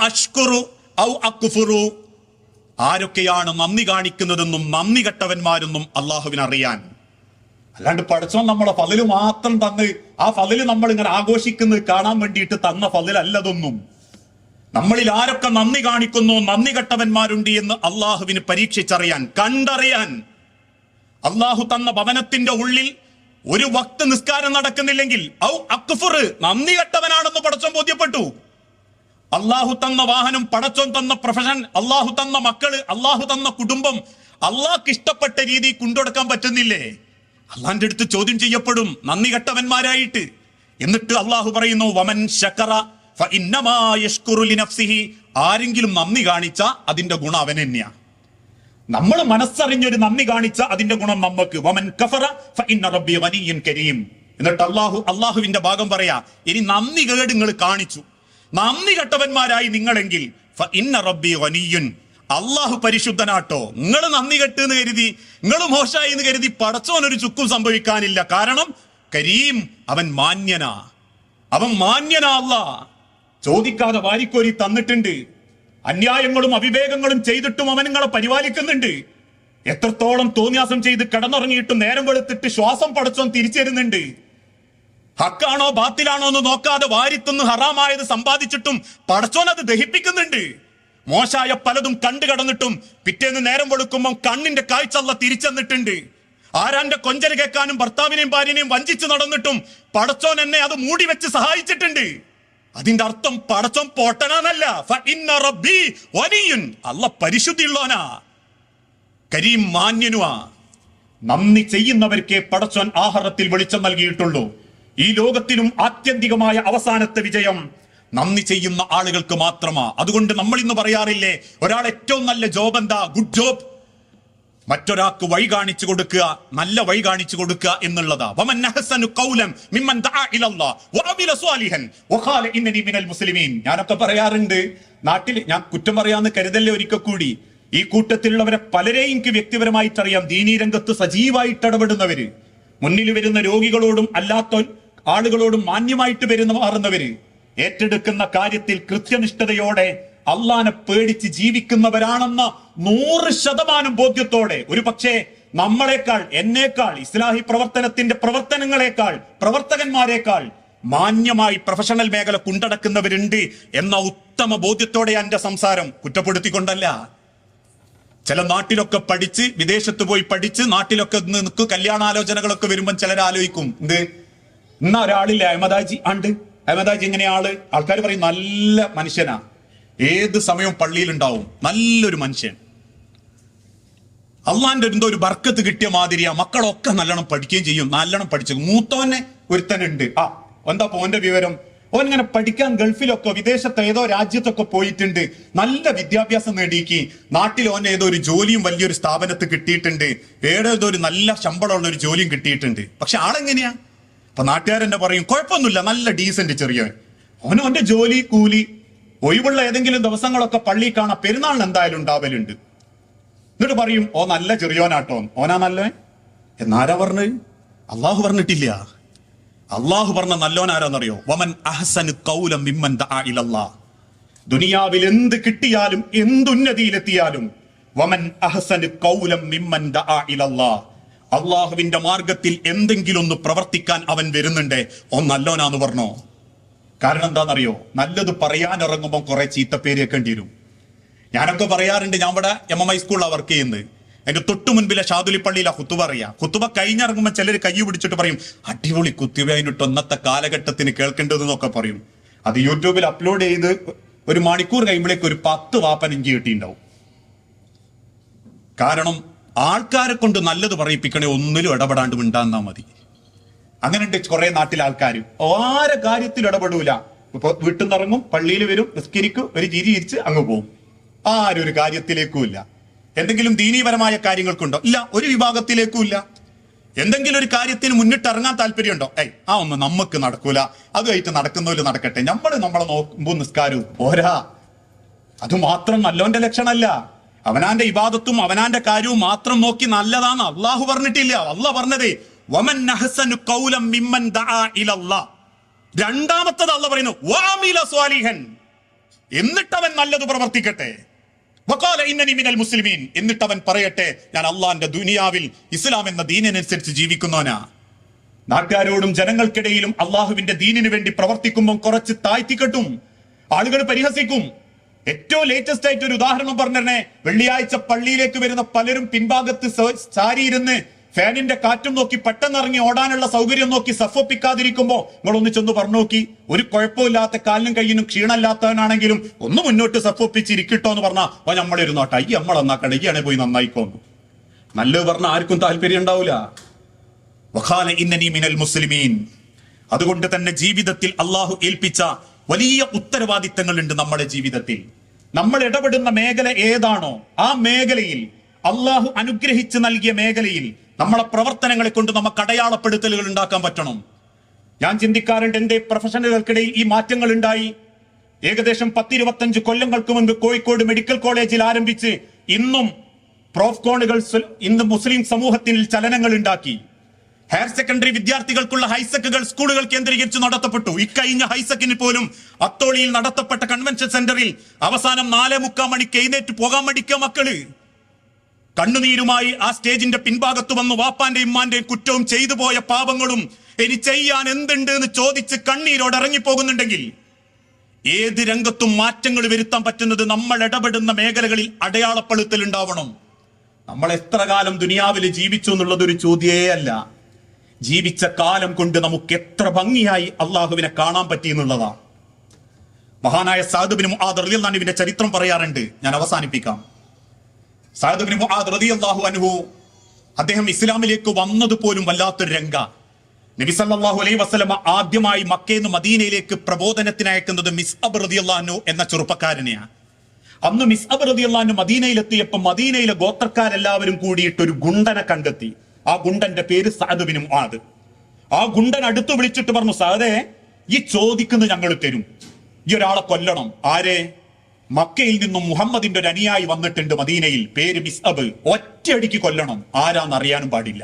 Speaker 1: അഷ്കുറു ഔ അക്ഫുറു, ആരൊക്കെയാണ് നന്ദി കാണിക്കുന്നതെന്നും നന്ദി കെട്ടവന്മാരെന്നും അള്ളാഹുവിന് അറിയാൻ. അല്ലാണ്ട് പടച്ചോൻ നമ്മളെ ഫളില് മാത്രം തന്ന് ആ ഫളില് നമ്മൾ ഇങ്ങനെ ആഘോഷിക്കുന്നത് കാണാൻ വേണ്ടിയിട്ട് തന്ന ഫളിലല്ലതൊന്നും. നമ്മളിൽ ആരൊക്കെ നന്ദി കാണിക്കുന്നു, നന്ദി കെട്ടവന്മാരുണ്ട് എന്ന് അള്ളാഹുവിന് പരീക്ഷിച്ചറിയാൻ, കണ്ടറിയാൻ. അള്ളാഹു തന്ന ഭവനത്തിന്റെ ഉള്ളിൽ ഒരു വക്ത് നിസ്കാരം നടക്കുന്നില്ലെങ്കിൽ ഔ അക്ഫുർ, നന്ദി കെട്ടവനാണെന്ന് പടച്ചോൻ ബോധ്യപ്പെട്ടു. അള്ളാഹു തന്ന വാഹനം, പടച്ചോൻ തന്ന പ്രൊഫഷൻ, അള്ളാഹു തന്ന മക്കള്, അള്ളാഹു തന്ന കുടുംബം അള്ളാഹ്ക്ക് ഇഷ്ടപ്പെട്ട രീതി കൊണ്ടുകൊടുക്കാൻ പറ്റുന്നില്ലേ? അള്ളാന്റെ അടുത്ത് ചോദ്യം ചെയ്യപ്പെടും നന്ദി കെട്ടവന്മാരായിട്ട്. എന്നിട്ട് അള്ളാഹു പറയുന്നു, വമൻ ശകറ ഫഇന്നമാ യശ്കുറു ലിനഫ്സിഹി, ആരെങ്കിലും നന്ദി കാണിച്ച അതിന്റെ ഗുണം അവൻ തന്നെയാ. നമ്മൾ മനസ്സറിഞ്ഞൊരു നന്ദി കാണിച്ച അതിന്റെ ഗുണം നമുക്ക്. വമൻ കഫറ ഫഇന്ന റബ്ബി ഗനിയ്യുൻ കരീം. എന്നിട്ട് അള്ളാഹുവിന്റെ ഭാഗം പറയാ, ഇനി നന്ദി കേട് നിങ്ങൾ കാണിച്ചു, നന്ദി കെട്ടവന്മാരായി നിങ്ങളെങ്കിൽ ഫഇന്ന റബ്ബി ഗനിയ്യുൻ, അള്ളാഹു പരിശുദ്ധനാട്ടോ. നിങ്ങൾ നന്ദി കെട്ടെന്ന് കരുതി, നിങ്ങൾ മോശമായി എന്ന് കരുതി പടച്ചോനൊരു ചുക്കും സംഭവിക്കാനില്ല. കാരണം കരീം, അവൻ മാന്യനാ, അവൻ മാന്യനാ. അല്ലാഹ് ചോദിക്കാതെ വാരിക്കോരി തന്നിട്ടുണ്ട്. അന്യായങ്ങളും അവിവേകങ്ങളും ചെയ്തിട്ടും അവൻ നിങ്ങളെ പരിപാലിക്കുന്നുണ്ട്. എത്രത്തോളം തോന്നിയാസം ചെയ്ത് കിടന്നുറങ്ങിയിട്ടും നേരം വെളുത്തിട്ട് ശ്വാസം പടച്ചോൻ തിരിച്ചു തരുന്നുണ്ട്. ഹക്കാണോ ബാത്തിലാണോ എന്ന് നോക്കാതെ വാരിത്തുന്ന് ഹറാമായത് സമ്പാദിച്ചിട്ടും പടച്ചോൻ അത് ദഹിപ്പിക്കുന്നുണ്ട്. മോശമായ പലതും കണ്ടു കടന്നിട്ടും പിറ്റേന്ന് നേരം വെളുക്കുമ്പോൾ കണ്ണിന്റെ കാഴ്ച അല്ലാഹ് തിരിച്ചെന്നിട്ടുണ്ട്. ആരാന്റെ കൊഞ്ചൽ കേൾക്കാനും ഭർത്താവിനെയും ഭാര്യനെയും വഞ്ചിച്ച് നടന്നിട്ടും പടച്ചോൻ എന്നെ അത് മൂടി വെച്ച് സഹായിച്ചിട്ടുണ്ട്. അതിന്റെ അർത്ഥം പടച്ചോൻ പൊട്ടനാന്നല്ല. അല്ലാഹ് പരിശുദ്ധിയുള്ളവനാ, കരീം മാന്യനുവാ. നന്ദി ചെയ്യുന്നവർക്കേ പടച്ചോൻ ആഹാരത്തിൽ വെളിച്ചം നൽകിയിട്ടുള്ളൂ. ഈ ലോകത്തിലും ആത്യന്തികമായ അവസാനത്തെ വിജയം നന്ദി ചെയ്യുന്ന ആളുകൾക്ക് മാത്രമാ. അതുകൊണ്ട് നമ്മൾ ഇന്ന് പറയാറില്ലേ, ഒരാൾ ഏറ്റവും നല്ല ജോബ് എന്താ? Good job. മറ്റൊരാൾക്ക് വഴി കാണിച്ചു കൊടുക്കുക, നല്ല വഴി കാണിച്ചു കൊടുക്കുക എന്നുള്ളതാ. വമൻ അഹ്സനു ഖൗലൻ മിമ്മൻ ദഅ ഇലല്ലാഹ് വഅമില സ്വാലിഹൻ വഖാല ഇന്നനി മിനൽ മുസ്ലിമീൻ. ഞാനൊക്കെ പറയാറുണ്ട് നാട്ടിൽ, ഞാൻ കുറ്റം പറയാന്ന് കരുതല്ലേ ഒരിക്കൽ കൂടി. ഈ കൂട്ടത്തിലുള്ളവരെ പലരെയും എനിക്ക് വ്യക്തിപരമായിട്ട് അറിയാം. ദീനീ രംഗത്ത് സജീവമായിട്ട് ഇടപെടുന്നവര്, മുന്നിൽ വരുന്ന രോഗികളോടും അല്ലാത്ത ആളുകളോടും മാന്യമായിട്ട് മാറുന്നവര്, ഏറ്റെടുക്കുന്ന കാര്യത്തിൽ കൃത്യനിഷ്ഠതയോടെ അള്ളാനെ പേടിച്ച് ജീവിക്കുന്നവരാണെന്ന 100% ബോധ്യത്തോടെ, ഒരു പക്ഷേ നമ്മളെക്കാൾ, എന്നേക്കാൾ, ഇസ്ലാഹി പ്രവർത്തനത്തിന്റെ പ്രവർത്തകന്മാരെക്കാൾ മാന്യമായി പ്രൊഫഷണൽ മേഖല കൊണ്ടടക്കുന്നവരുണ്ട് എന്ന ഉത്തമ ബോധ്യത്തോടെ എന്റെ സംസാരം. കുറ്റപ്പെടുത്തിക്കൊണ്ടല്ല. ചില നാട്ടിലൊക്കെ പഠിച്ച്, വിദേശത്ത് പോയി പഠിച്ച് നാട്ടിലൊക്കെ നിൽക്കും, കല്യാണാലോചനകളൊക്കെ വരുമ്പോൾ ചിലർ ആലോചിക്കും, എന്ത് ഇന്ന ഒരാളില്ല അഹമ്മദാജി ഉണ്ട്. അഹമ്മദാജി എങ്ങനെ ആൾക്കാർ പറയും നല്ല മനുഷ്യനാ, ഏത് സമയവും പള്ളിയിൽ ഉണ്ടാവും, നല്ലൊരു മനുഷ്യൻ, അള്ളാന്റെ എന്തോ ഒരു ബർക്കത്ത് കിട്ടിയ മാതിരിയാ. മക്കളൊക്കെ നല്ലോണം പഠിക്കുകയും ചെയ്യും, നല്ലോണം പഠിച്ചു. മൂത്തോനെ ഒരുത്തനുണ്ട്. എന്താ പോന്റെ വിവരം? ഓൻ ഇങ്ങനെ പഠിക്കാൻ ഗൾഫിലൊക്കെ വിദേശത്ത് ഏതോ രാജ്യത്തൊക്കെ പോയിട്ടുണ്ട്, നല്ല വിദ്യാഭ്യാസം നേടിക്ക്. നാട്ടിൽ ഓൻ ഏതോ ഒരു ജോലിയും വലിയൊരു സ്ഥാപനത്ത് കിട്ടിയിട്ടുണ്ട്, ഏതോ ഒരു നല്ല ശമ്പളമുള്ള ഒരു ജോലിയും കിട്ടിയിട്ടുണ്ട്. പക്ഷെ ആളെങ്ങനെയാ? അപ്പൊ നാട്ടുകാരെന്നെ പറയും കുഴപ്പമൊന്നുമില്ല, നല്ല ഡീസന്റ് ചെറിയവൻ. ഓന്റെ ജോലി കൂലി, ഒഴിവുള്ള ഏതെങ്കിലും ദിവസങ്ങളൊക്കെ പള്ളി കാണാൻ, പെരുന്നാളിന് എന്തായാലും ഉണ്ടാവലുണ്ട്. എന്നിട്ട് പറയും ഓ നല്ല ചെറിയോനാട്ടോ, ഓനാ നല്ലവൻ. എന്നാരാ പറഞ്ഞത്? അള്ളാഹു പറഞ്ഞിട്ടില്ല. അള്ളാഹു പറഞ്ഞ നല്ലോനാരാന്നറിയോ? വമൻ അഹ്സനു ഖൗലൻ മിമ്മൻ ദഅ ഇലല്ലാഹ്. ദുനിയാവിൽ എന്ത് കിട്ടിയാലും, എന്തുന്നതിയിലെത്തിയാലും, വമൻ അഹ്സനു ഖൗലൻ മിമ്മൻ ദഅ ഇലല്ലാഹ്, അള്ളാഹുവിന്റെ മാർഗത്തിൽ എന്തെങ്കിലും ഒന്ന് പ്രവർത്തിക്കാൻ അവൻ വരുന്നുണ്ടേ, ഓ നല്ലോനാന്ന് പറഞ്ഞോ. കാരണം എന്താണെന്നറിയോ? നല്ലത് പറയാൻ ഇറങ്ങുമ്പോൾ കുറെ ചീത്തപ്പേര് കേൾക്കേണ്ടി വരും. ഞാനൊക്കെ പറയാറുണ്ട്, ഞാൻ ഇവിടെ MMI സ്കൂളിലാണ് വർക്ക് ചെയ്യുന്നത്. അതിന്റെ തൊട്ടു മുൻപിലെ ഷാദുലി പള്ളിയിലാ കുത്തുബ അറിയാം. കുത്തുബ കഴിഞ്ഞിറങ്ങുമ്പോൾ ചിലർ കൈ പിടിച്ചിട്ട് പറയും അടിപൊളി കുത്തുബ, അതിനിട്ട് ഒന്നത്തെ കാലഘട്ടത്തിന് കേൾക്കേണ്ടതെന്നൊക്കെ പറയും. അത് യൂട്യൂബിൽ അപ്ലോഡ് ചെയ്ത് ഒരു മണിക്കൂർ കഴിയുമ്പോഴേക്ക് ഒരു 10 വാപ്പൻ ഇഞ്ചി കിട്ടിയിട്ടുണ്ടാവും. കാരണം ആൾക്കാരെ കൊണ്ട് നല്ലത് പറയിപ്പിക്കണേ, ഒന്നിലും ഇടപെടാണ്ട് മിണ്ടാന്നാ മതി. അങ്ങനെ ഉണ്ട് കുറെ നാട്ടിലെ ആൾക്കാർ, ആരെ കാര്യത്തിൽ ഇടപെടൂല. ഇപ്പൊ വീട്ടിൽ നിന്ന് ഇറങ്ങും, പള്ളിയിൽ വരും, നിസ്കരിക്കും, ഒരു ചിരി ചിരിച്ച് അങ്ങ് പോകും. ആരും ഒരു കാര്യത്തിലേക്കും ഇല്ല. എന്തെങ്കിലും ദീനീപരമായ കാര്യങ്ങൾക്കുണ്ടോ? ഇല്ല. ഒരു വിഭാഗത്തിലേക്കും ഇല്ല. എന്തെങ്കിലും ഒരു കാര്യത്തിന് മുന്നിട്ട് ഇറങ്ങാൻ താല്പര്യമുണ്ടോ? ഒന്നും നമുക്ക് നടക്കൂല, അതുമായിട്ട് നടക്കുന്നവര് നടക്കട്ടെ, നമ്മളെ നോക്കുമ്പോൾ നിസ്കാരവും പോരാ. അത് മാത്രം നല്ലോന്റെ ലക്ഷണമല്ല. അവനാന്റെ ഇബാദത്തും അവനാന്റെ കാര്യവും മാത്രം നോക്കി നല്ലതാണ് അള്ളാഹു പറഞ്ഞിട്ടില്ല. അള്ളാഹ് പറഞ്ഞതേ വമൻ അഹ്സനു ഖൗലൻ മിമ്മൻ ദഅ ഇലല്ലാഹ്. രണ്ടാമത്തത് അള്ളാഹ് പറയുന്നു വഅമില സ്വാലിഹൻ, എന്നിട്ടവൻ നല്ലത് പ്രവർത്തിക്കട്ടെ. വഖാല ഇന്നനി മിനൽ മുസ്ലിമീൻ, എന്നിട്ടവൻ പറയട്ടെ ഞാൻ അള്ളാന്റെ ദുനിയാവിൽ ഇസ്ലാം എന്ന ദീനിനനുസരിച്ച് ജീവിക്കുന്നവനാ. നാട്ടുകാരോടും ജനങ്ങൾക്കിടയിലും അള്ളാഹുവിന്റെ ദീനിനു വേണ്ടി പ്രവർത്തിക്കുമ്പോൾ കുറച്ച് താഴ്ത്തിക്കെട്ടും, ആളുകൾ പരിഹസിക്കും. ഏറ്റവും ലേറ്റസ്റ്റ് ആയിട്ട് ഒരു ഉദാഹരണം പറഞ്ഞേ, വെള്ളിയാഴ്ച പള്ളിയിലേക്ക് വരുന്ന പലരും പിൻഭാഗത്ത് ചാരിയിരുന്ന് ഫാനിന്റെ കാറ്റും നോക്കി പെട്ടെന്ന് ഇറങ്ങി ഓടാനുള്ള സൗകര്യം നോക്കി സഫൊപ്പിക്കാതിരിക്കുമ്പോ നിങ്ങളൊന്ന് ചെന്ന് പറഞ്ഞു നോക്കി, ഒരു കുഴപ്പമില്ലാത്ത കാലിനും കയ്യിനും ക്ഷീണമില്ലാത്തവനാണെങ്കിലും ഒന്ന് മുന്നോട്ട് സഫൊപ്പിച്ചിരിക്കട്ടോ എന്ന് പറഞ്ഞാൽ ഓ നമ്മളിരുന്നോട്ടെ, ഈ നമ്മളൊന്നാക്കണ്ട, ഈ ആണെ പോയി നന്നായിക്കോന്നു. നല്ലത് പറഞ്ഞ ആർക്കും താല്പര്യം ഉണ്ടാവില്ല. വഖാല ഇന്നനി മിനൽ മുസ്ലിമീൻ. അതുകൊണ്ട് തന്നെ ജീവിതത്തിൽ അള്ളാഹു ഏൽപ്പിച്ച വലിയ ഉത്തരവാദിത്തങ്ങളുണ്ട് നമ്മുടെ ജീവിതത്തിൽ. നമ്മൾ ഇടപെടുന്ന മേഖല ഏതാണോ ആ മേഖലയിൽ, അള്ളാഹു അനുഗ്രഹിച്ച് നൽകിയ മേഖലയിൽ നമ്മളെ പ്രവർത്തനങ്ങളെ കൊണ്ട് നമുക്ക് അടയാളപ്പെടുത്തലുകൾ ഉണ്ടാക്കാൻ പറ്റണം. ഞാൻ ചിന്തിക്കാറുണ്ട്, എന്റെ പ്രൊഫഷണലുകൾക്കിടയിൽ ഈ മാറ്റങ്ങൾ ഉണ്ടായി. ഏകദേശം 10-25 കൊല്ലങ്ങൾക്ക് മുൻപ് കോഴിക്കോട് മെഡിക്കൽ കോളേജിൽ ആരംഭിച്ച് ഇന്നും പ്രോഫ്കോണുകൾ ഇന്ന് മുസ്ലിം സമൂഹത്തിൽ ചലനങ്ങൾ ഉണ്ടാക്കി. ഹയർ സെക്കൻഡറി വിദ്യാർത്ഥികൾക്കുള്ള ഹൈസെക്കുകൾ സ്കൂളുകൾ കേന്ദ്രീകരിച്ച് നടത്തപ്പെട്ടു. ഇക്കഴിഞ്ഞ ഹൈസെക്കിന് പോലും അത്തോളിയിൽ നടത്തപ്പെട്ട കൺവെൻഷൻ സെന്ററിൽ അവസാനം 4:45 മണിക്ക് എഴുന്നേറ്റ് പോകാൻ മടിക്കുക മക്കള്. കണ്ണുനീരുമായി ആ സ്റ്റേജിന്റെ പിൻഭാഗത്ത് വന്ന് വാപ്പാന്റെയും ഉമ്മാന്റെയും കുറ്റവും ചെയ്തു പോയ പാപങ്ങളും ഇനി ചെയ്യാൻ എന്തുണ്ട് എന്ന് ചോദിച്ച് കണ്ണീരോട് ഇറങ്ങിപ്പോകുന്നുണ്ടെങ്കിൽ ഏത് രംഗത്തും മാറ്റങ്ങൾ വരുത്താൻ പറ്റുന്നത് നമ്മൾ ഇടപെടുന്ന മേഖലകളിൽ അടയാളപ്പെടുത്തൽ ഉണ്ടാവണം. നമ്മൾ എത്ര കാലം ദുനിയാവിൽ ജീവിച്ചു എന്നുള്ളത് ഒരു ചോദ്യേ അല്ല. ജീവിച്ച കാലം കൊണ്ട് നമുക്ക് എത്ര ഭംഗിയായി അള്ളാഹുവിനെ കാണാൻ പറ്റി എന്നുള്ളതാണ്. മഹാനായ സഅദ് ബിൻ മുആദ് റളിയല്ലാഹു അൻഹുവിന്റെ ചരിത്രം പറയാറുണ്ട്. ഞാൻ അവസാനിപ്പിക്കാം. സഅദ് ബിൻ മുആദ് റളിയല്ലാഹു അൻഹു അദ്ദേഹം ഇസ്ലാമിലേക്ക് വന്നത് പോലും വല്ലാത്തൊരു രംഗ. നബി സല്ലല്ലാഹു അലൈഹി വസല്ലമ ആദ്യമായി മക്കയിൽ നിന്ന് മദീനയിലേക്ക് പ്രബോധനത്തിന് അയക്കുന്നത് മിസ്അബ് റളിയല്ലാഹു അൻഹു എന്ന ചെറുപ്പക്കാരനെയാണ്. അന്ന് മിസ്അബ് റളിയല്ലാഹു അൻഹു മദീനയിലെത്തിയപ്പോൾ മദീനയിലെ ഗോത്രക്കാരെല്ലാവരും കൂടിയിട്ട് ഒരു ഗുണ്ടനെ കണ്ടെത്തി. ആ ഗുണ്ടന്റെ പേര് സഅദ് ബിൻ മുആദ്. ആ ഗുണ്ടൻ അടുത്ത് വിളിച്ചിട്ട് പറഞ്ഞു, സഅദേ, ഈ ചോദിക്കുന്നത് ഞങ്ങൾ തരും, ഈ ഒരാളെ കൊല്ലണം. ആരെ? മക്കയിൽ നിന്നും മുഹമ്മദിന്റെ ഒരു അനുയായി വന്നിട്ടുണ്ട് മദീനയിൽ, പേര് മിസ്അബ്, ഒറ്റയടിക്ക് കൊല്ലണം, ആരാന്നറിയാനും പാടില്ല.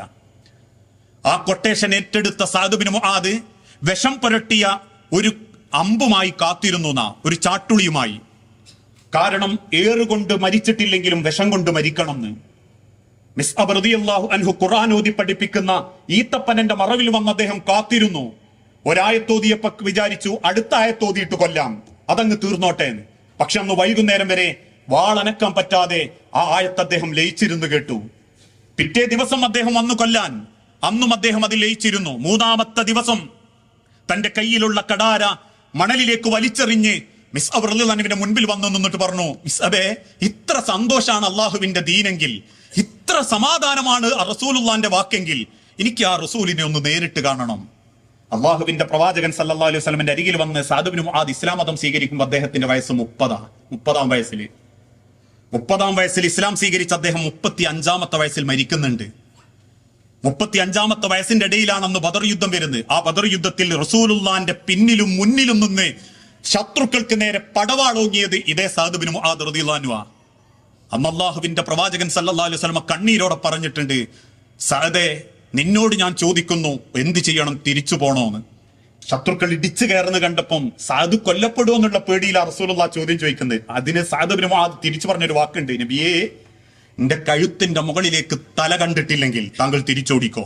Speaker 1: ആ കൊട്ടേഷൻ ഏറ്റെടുത്ത സഅദ് ബിൻ മുആദ് വിഷം പുരട്ടിയ ഒരു അമ്പുമായി കാത്തിരുന്നു, ഒരു ചാട്ടുളിയുമായി. കാരണം ഏറുകൊണ്ട് മരിച്ചിട്ടില്ലെങ്കിലും വിഷം കൊണ്ട് മരിക്കണം എന്ന്. മിസ്അബ് റളിയല്ലാഹു അൻഹു ഖുർആൻ ഓതി പഠിപ്പിക്കുന്ന ഈത്തപ്പനന്റെ മറവിൽ വന്ന് അദ്ദേഹം കാത്തിരുന്നു. ഒരായത്തോതിയപ്പോ വിചാരിച്ചു അടുത്ത ആയത്തോതിയിട്ട് കൊല്ലാം, അതങ്ങ് തീർന്നോട്ടെ എന്ന്. പക്ഷെ അന്ന് വൈകുന്നേരം വരെ വാളനക്കാൻ പറ്റാതെ ആ ആയത്ത് അദ്ദേഹം ലയിച്ചിരുന്നു കേട്ടു. പിറ്റേ ദിവസം അദ്ദേഹം വന്നു കൊല്ലാൻ, അന്നും അദ്ദേഹം അതിൽ ലയിച്ചിരുന്നു. മൂന്നാമത്തെ ദിവസം തന്റെ കയ്യിലുള്ള കടാര മണലിലേക്ക് വലിച്ചെറിഞ്ഞ് മിസ്അബ് റളിയല്ലാഹു അൻഹുവിന്റെ മുൻപിൽ വന്നു നിന്നിട്ട് പറഞ്ഞു, മിസ്അബേ, ഇത്ര സന്തോഷാണ് അള്ളാഹുവിന്റെ ദീനെങ്കിൽ, ഇത്ര സമാധാനമാണ് റസൂലുള്ളാന്റെ വാക്കെങ്കിൽ, എനിക്ക് ആ റസൂലിനെ ഒന്ന് നേരിട്ട് കാണണം. അള്ളാഹുവിന്റെ പ്രവാചകൻ സല്ലല്ലാഹു അലൈഹി വസല്ലമയുടെ അരികിൽ വന്ന് സഅദ് ബിൻ മുആദ് ഇസ്ലാം മതം സ്വീകരിക്കുമ്പോൾ അദ്ദേഹത്തിന്റെ വയസ്സ് 30. 30 വയസ്സിൽ ഇസ്ലാം സ്വീകരിച്ച അദ്ദേഹം 35 വയസ്സിൽ മരിക്കുന്നുണ്ട്. 35 വയസ്സിന്റെ ഇടയിലാണ് അന്ന് ബദർ യുദ്ധം വരുന്നത്. ആ ബദർ യുദ്ധത്തിൽ റസൂലുള്ളാന്റെ പിന്നിലും മുന്നിലും നിന്ന് ശത്രുക്കൾക്ക് നേരെ പടവാളോങ്ങിയത് ഇതേ സഅദ് ബിൻ മുആദ് റളിയല്ലാഹു അൻഹു. അന്ന് അല്ലാഹുവിന്റെ പ്രവാചകൻ സല്ലല്ലാഹു അലൈഹി വസല്ലം കണ്ണീരോടെ പറഞ്ഞിട്ടുണ്ട്, സഅദേ, നിന്നോട് ഞാൻ ചോദിക്കുന്നു, എന്ത് ചെയ്യണം, തിരിച്ചു പോണോന്ന്. ശത്രുക്കൾ ഇടിച്ചു കയറുന്ന കണ്ടപ്പം സഅദ് കൊല്ലപ്പെടുമോ എന്നുള്ള പേടിയിലാണ് റസൂലുള്ളാഹ് ചോദ്യം ചോദിക്കുന്നത്. അതിന് സഅദ് ബിൻ മുആദ് തിരിച്ചു പറഞ്ഞൊരു വാക്കുണ്ട്, നബിയേ, എന്റെ കഴുത്തിന്റെ മുകളിലേക്ക് തല കണ്ടിട്ടില്ലെങ്കിൽ താങ്കൾ തിരിച്ചോടിക്കോ.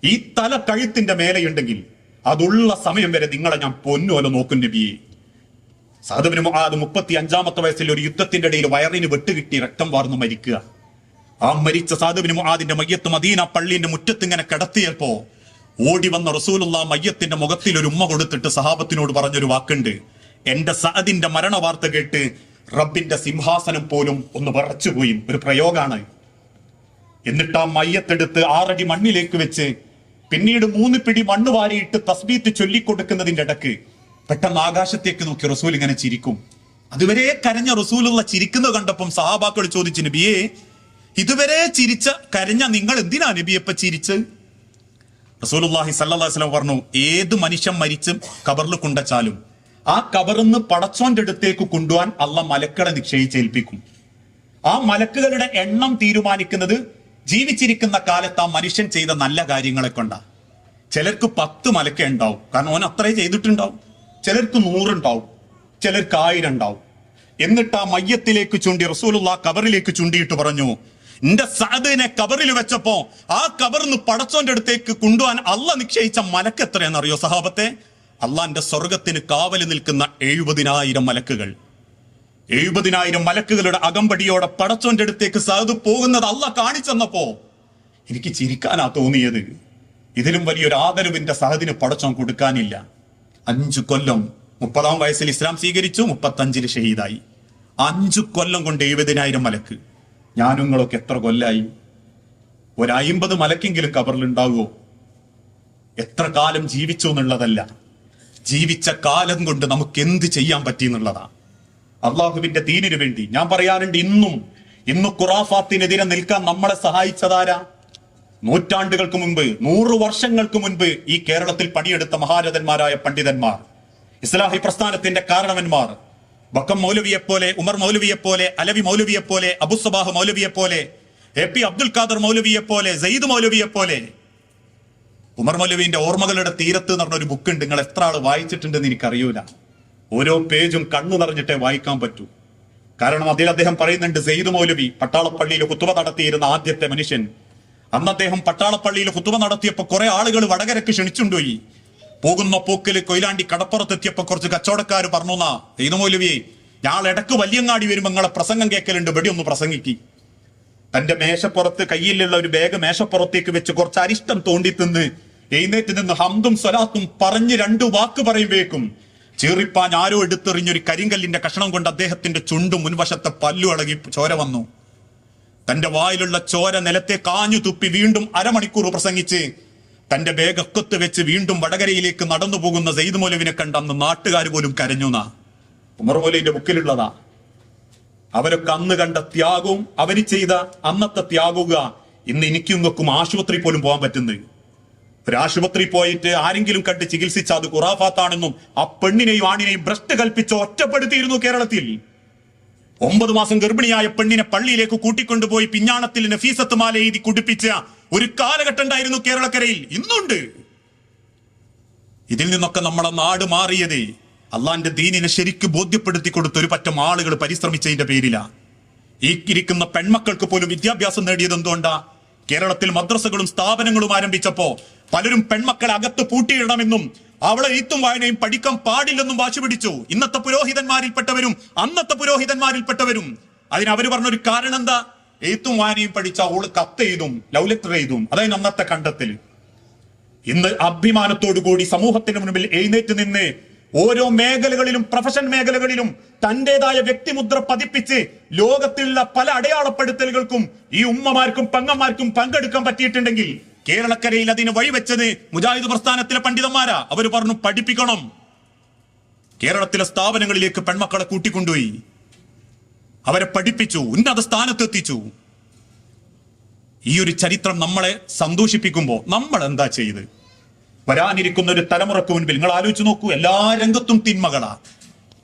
Speaker 1: ഈ തല കഴുത്തിന്റെ മേലെയുണ്ടെങ്കിൽ അതുള്ള സമയം വരെ നിങ്ങളെ ഞാൻ പൊന്നുപോലെ നോക്കും നബിയെ. സഅദ് ബിൻ മുആദ് 35 വയസ്സിൽ ഒരു യുദ്ധത്തിന്റെ ഇടയിൽ വയറിന് വെട്ടുകിട്ടി രക്തം വാർന്നു മരിക്കുക. ആ മരിച്ച സഅദ് ബിൻ മുആദിന്റെ മയ്യത്ത് മദീന പള്ളിന്റെ മുറ്റത്ത് ഇങ്ങനെ കിടത്തിയപ്പോ ഓടി വന്ന റസൂലുള്ളാഹ് മയ്യത്തിന്റെ മുഖത്തിൽ ഒരു ഉമ്മ കൊടുത്തിട്ട് സഹാബത്തിനോട് പറഞ്ഞൊരു വാക്കുണ്ട്, എന്റെ സഅദിന്റെ മരണ വാർത്ത കേട്ട് റബ്ബിന്റെ സിംഹാസനം പോലും ഒന്ന് വിറച്ചുപോയി. ഒരു പ്രയോഗമാണ്. എന്നിട്ട് ആ മയ്യത്തെടുത്ത് 6 അടി മണ്ണിലേക്ക് വെച്ച് പിന്നീട് 3 പിടി മണ്ണ് വാരിയിട്ട് തസ്ബീത്ത് ചൊല്ലിക്കൊടുക്കുന്നതിന്റെ ഇടക്ക് പെട്ടെന്ന് ആകാശത്തേക്ക് നോക്കി റസൂൽ ഇങ്ങനെ ചിരിക്കും. അതുവരെ കരഞ്ഞ റസൂലുള്ള ചിരിക്കുന്നത് കണ്ടപ്പം സഹാബാക്കൾ ചോദിച്ചു, നബിയെ, ഇതുവരെ കരഞ്ഞ നിങ്ങൾ എന്തിനാ നബിയെ ഇപ്പൊ ചിരിച്ച്? റസൂലുള്ളാഹി സ്വല്ലല്ലാഹു അലൈഹി വസല്ലം പറഞ്ഞു, ഏത് മനുഷ്യൻ മരിച്ച് കബറിൽ കൊണ്ടുവച്ചാലും ആ കബറിന്ന് പടച്ചോന്റെ അടുത്തേക്ക് കൊണ്ടുപോകാൻ അള്ളാഹ് മലക്കുകളെ നിശ്ചയിച്ചേൽപ്പിക്കും. ആ മലക്കുകളുടെ എണ്ണം തീരുമാനിക്കുന്നത് ജീവിച്ചിരിക്കുന്ന കാലത്ത് ആ മനുഷ്യൻ ചെയ്ത നല്ല കാര്യങ്ങളെ കൊണ്ടാ. ചിലർക്ക് 10 മലക്ക ഉണ്ടാവും, കാരണം ഓൻ അത്രേ ചെയ്തിട്ടുണ്ടാവും. ചിലർക്ക് 100 ഉണ്ടാവും, ചിലർക്ക് 1000 ഉണ്ടാവും. എന്നിട്ട് ആ മയ്യത്തിലേക്ക് ചൂണ്ടി റസൂലുള്ളാഹ് കബറിലേക്ക് ചൂണ്ടിയിട്ട് പറഞ്ഞു, എന്റെ സഅദിനെ കബറിൽ വെച്ചപ്പോ ആ കബറിന്ന് പടച്ചോന്റെ അടുത്തേക്ക് കൊണ്ടുപോകാൻ അള്ളാഹ് നിശ്ചയിച്ച മലക്ക് എത്രയാണെന്നറിയോ സഹാബത്തെ? അള്ളാന്റെ സ്വർഗത്തിന് കാവല് നിൽക്കുന്ന 70,000 മലക്കുകൾ. 70,000 മലക്കുകളുടെ അകമ്പടിയോടെ പടച്ചോന്റെ അടുത്തേക്ക് സഅദ് പോകുന്നത് അള്ളാഹ് കാണിച്ചെന്നപ്പോ എനിക്ക് ചിരിക്കാനാ തോന്നിയത്. ഇതിലും വലിയൊരു ആദരവിന്റെ സഅദിന് പടച്ചോൻ കൊടുക്കാനില്ല. 5 കൊല്ലം, 30 വയസ്സിൽ ഇസ്ലാം സ്വീകരിച്ചു, 35 ഷഹീദായി. 5 കൊല്ലം കൊണ്ട് 70,000 മലക്ക്. ഞാനും നിങ്ങളൊക്കെ എത്ര കൊല്ലായി? ഒരു 50 മലക്കെങ്കിലും കബറിലുണ്ടാവുമോ? എത്ര കാലം ജീവിച്ചു എന്നുള്ളതല്ല, ജീവിച്ച കാലം കൊണ്ട് നമുക്ക് എന്ത് ചെയ്യാൻ പറ്റി എന്നുള്ളതാ. അള്ളാഹുവിന്റെ ദീനിനു വേണ്ടി ഞാൻ പറയാറുണ്ട്, ഇന്ന് ഖുറാഫാത്തിനെതിരെ നിൽക്കാൻ നമ്മളെ സഹായിച്ചതാരാ? നൂറ്റാണ്ടുകൾക്ക് മുൻപ്, 100 വർഷങ്ങൾക്ക് മുൻപ് ഈ കേരളത്തിൽ പണിയെടുത്ത മഹാരഥന്മാരായ പണ്ഡിതന്മാർ. ഇസ്ലാഹി പ്രസ്ഥാനത്തിന്റെ കാരണവന്മാർ ബക്കം മൗലവിയെപ്പോലെ, ഉമർ മൗലവിയെപ്പോലെ, അലവി മൗലവിയെപ്പോലെ, അബുസബാഹ് മൗലവിയെപ്പോലെ, AP അബ്ദുൽ ഖാദർ മൗലവിയെപ്പോലെ, സെയ്ദ് മൗലവിയെപ്പോലെ. ഉമർ മൗലവിന്റെ ഓർമ്മകളുടെ തീരത്ത് എന്ന് പറഞ്ഞ ഒരു ബുക്ക് ഉണ്ട്. നിങ്ങൾ എത്ര ആള് വായിച്ചിട്ടുണ്ടെന്ന് എനിക്കറിയൂല. ഓരോ പേജും കണ്ണു നിറഞ്ഞിട്ടേ വായിക്കാൻ പറ്റൂ. കാരണം അതിൽ അദ്ദേഹം പറയുന്നുണ്ട്, സെയ്ദ് മൗലവി പട്ടാളപ്പള്ളിയിൽ ഖുതുബ നടത്തിയിരുന്ന ആദ്യത്തെ മനുഷ്യൻ. അന്ന് അദ്ദേഹം പട്ടാളപ്പള്ളിയിൽ ഖുതുബ നടത്തിയപ്പോ കുറെ ആളുകൾ വടകരക്ക് ക്ഷണിച്ചുകൊണ്ടുപോയി. പോകുന്ന പോക്കില് കൊയിലാണ്ടി കടപ്പുറത്തെത്തിയപ്പോ കുറച്ച് കച്ചവടക്കാർ പറഞ്ഞു, സെയ്ദ് മൗലവിയെ, ഞാൻ ഇടക്ക് വല്യങ്ങാടി വരുമ്പോ നിങ്ങളെ പ്രസംഗം കേൾക്കലുണ്ട്, ഇവിടെ ഒന്ന് പ്രസംഗിക്കി. തന്റെ മേശപ്പുറത്ത് കയ്യിലുള്ള ഒരു ബാഗ് മേശപ്പുറത്തേക്ക് വെച്ച് കുറച്ച് അരിഷ്ടം തോണ്ടി തിന്ന് എഴുന്നേറ്റ് നിന്ന് ഹംദും സ്വലാത്തും പറഞ്ഞ് 2 വാക്ക് പറയുമ്പോഴേക്കും ചീറിപ്പാൻ ആരോ എടുത്തെറിഞ്ഞൊരു കരിങ്കല്ലിന്റെ കഷണം കൊണ്ട് അദ്ദേഹത്തിന്റെ ചുണ്ടും മുൻവശത്തെ പല്ലു അളകി ചോര വന്നു. തന്റെ വായിലുള്ള ചോര നിലത്തെ കാഞ്ഞു തുപ്പി വീണ്ടും അരമണിക്കൂർ പ്രസംഗിച്ച് തന്റെ ബേഗൊക്കത്ത് വെച്ച് വീണ്ടും വടകരയിലേക്ക് നടന്നു പോകുന്ന സെയ്ദ് മൗലവിനെ കണ്ട് അന്ന് നാട്ടുകാർ പോലും കരഞ്ഞുന്നാ. ഉമർ മൗലവിന്റെ ബുക്കിലുള്ളതാ. അവരൊക്കെ അന്ന് കണ്ട ത്യാഗവും അവര് ചെയ്ത അന്നത്തെ ത്യാഗവുക ഇന്ന് എനിക്കും നോക്കും ആശുപത്രി പോലും പോകാൻ പറ്റുന്നത്. ഒരു ആശുപത്രി പോയിട്ട് ആരെങ്കിലും കണ്ട് ചികിത്സിച്ച അത് ഖുറാഫാത്താണെന്നും ആ പെണ്ണിനെയും ആണിനെയും ഭ്രഷ്ട് കൽപ്പിച്ച് ഒറ്റപ്പെടുത്തിയിരുന്നു കേരളത്തിൽ. 9 മാസം ഗർഭിണിയായ പെണ്ണിനെ പള്ളിയിലേക്ക് കൂട്ടിക്കൊണ്ടുപോയി പിഞ്ഞാണത്തിൽ നഫീസത്ത് മാല എഴുതി കുടിപ്പിച്ച ഒരു കാലഘട്ടം ഉണ്ടായിരുന്നു കേരളക്കരയിൽ. ഇന്നുണ്ട്. ഇതിൽ നിന്നൊക്കെ നമ്മളെ നാട് മാറിയത് അള്ളാന്റെ ദീനിനെ ശരിക്ക് ബോധ്യപ്പെടുത്തി കൊടുത്ത ഒരു പറ്റം ആളുകൾ പരിശ്രമിച്ചതിന്റെ പേരിലാ. ഈ ഇരിക്കുന്ന പെൺമക്കൾക്ക് പോലും വിദ്യാഭ്യാസം നേടിയത് എന്തുകൊണ്ടാ? കേരളത്തിൽ മദ്രസകളും സ്ഥാപനങ്ങളും ആരംഭിച്ചപ്പോ പലരും പെൺമക്കളെ അകത്ത് പൂട്ടിയിടണമെന്നും അവളെ എഴുത്തും വായനയും പഠിക്കാൻ പാടില്ലെന്നും വാശി പിടിച്ചു. ഇന്നത്തെ പുരോഹിതന്മാരിൽപ്പെട്ടവരും അന്നത്തെ പുരോഹിതന്മാരിൽപ്പെട്ടവരും. അതിനവര് പറഞ്ഞൊരു കാരണം എന്താ? എഴുത്തും വായനയും പഠിച്ച അവള് കത്ത് എഴുതും, ലവ് ലെറ്റർ എഴുതും. അതായത് അന്നത്തെ കണ്ടെത്തൽ. ഇന്ന് അഭിമാനത്തോടു കൂടി സമൂഹത്തിന് മുൻപിൽ എഴുന്നേറ്റ് നിന്ന് ഓരോ മേഖലകളിലും, പ്രൊഫഷൻ മേഖലകളിലും തന്റേതായ വ്യക്തിമുദ്ര പതിപ്പിച്ച് ലോകത്തിലുള്ള പല അടയാളപ്പെടുത്തലുകൾക്കും ഈ ഉമ്മമാർക്കും പെങ്ങന്മാർക്കും പങ്കെടുക്കാൻ പറ്റിയിട്ടുണ്ടെങ്കിൽ കേരളക്കരയിൽ അതിന് വഴിവെച്ചത് മുജാഹിദ് പ്രസ്ഥാനത്തിലെ പണ്ഡിതന്മാരാ. അവർ പറഞ്ഞു, പഠിപ്പിക്കണം. കേരളത്തിലെ സ്ഥാപനങ്ങളിലേക്ക് പെൺമക്കളെ കൂട്ടിക്കൊണ്ടുപോയി അവരെ പഠിപ്പിച്ചു, ഉന്നത സ്ഥാനത്തെത്തിച്ചു. ഈ ഒരു ചരിത്രം നമ്മളെ സന്തോഷിപ്പിക്കുമ്പോ നമ്മൾ എന്താ ചെയ്ത്? വരാനിരിക്കുന്ന ഒരു തലമുറക്ക് മുൻപിൽ നിങ്ങൾ ആലോചിച്ച് നോക്കൂ. എല്ലാ രംഗത്തും തിന്മകളാ.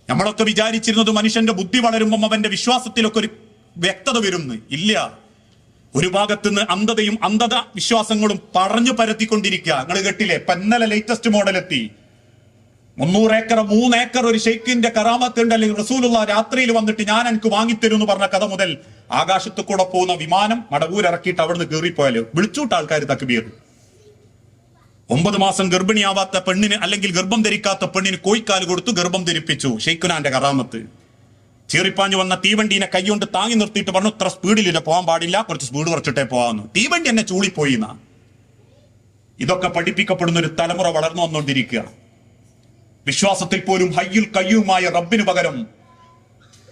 Speaker 1: നമ്മളൊക്കെ വിചാരിച്ചിരുന്നത് മനുഷ്യന്റെ ബുദ്ധി വളരുമ്പം അവന്റെ വിശ്വാസത്തിലൊക്കെ ഒരു വ്യക്തത വരുന്നു. ഇല്ല. ഒരു ഭാഗത്തുനിന്ന് അന്ധതയും അന്ധത വിശ്വാസങ്ങളും പറഞ്ഞു പരത്തിക്കൊണ്ടിരിക്കുക. നിങ്ങൾ കേട്ടില്ലേ, ഇന്നലെ ലേറ്റസ്റ്റ് മോഡൽ എത്തി. 300 ഏക്കർ 3 ഏക്കർ ഒരു ഷെയ്ഖിന്റെ കറാമത്ത് ഉണ്ട്, അല്ലെങ്കിൽ റസൂലുള്ള രാത്രിയിൽ വന്നിട്ട് ഞാൻ എനിക്ക് വാങ്ങിത്തരും എന്ന് പറഞ്ഞ കഥ മുതൽ ആകാശത്ത് കൂടെ പോകുന്ന വിമാനം മടവൂരിറക്കിയിട്ട് അവിടുന്ന് കയറിപ്പോയാല് വിളിച്ചൂട്ട ആൾക്കാർ തക്ബീർ. 9 മാസം ഗർഭിണിയാവാത്ത പെണ്ണിന്, അല്ലെങ്കിൽ ഗർഭം ധരിക്കാത്ത പെണ്ണിന് കോഴിക്കാല് കൊടുത്തു ഗർഭം ധരിപ്പിച്ചു. ഷെയ്ഖുനാന്റെ കറാമത്ത്. ചീറിപ്പാഞ്ഞു വന്ന തീവണ്ടീനെ കൈകൊണ്ട് താങ്ങി നിർത്തിയിട്ട് പറഞ്ഞു, ഇത്ര സ്പീഡിലില്ല, പോകാൻ പാടില്ല, കുറച്ച് സ്പീഡ് കുറച്ചിട്ടേ പോകാന്നു. തീവണ്ടി എന്നെ ചൂളിപ്പോയിന്ന. ഇതൊക്കെ പഠിപ്പിക്കപ്പെടുന്ന ഒരു തലമുറ വളർന്നു വന്നുകൊണ്ടിരിക്കുക. വിശ്വാസത്തിൽ പോലും ഹയ്യുൽ ഖയ്യൂമായ റബ്ബിന് പകരം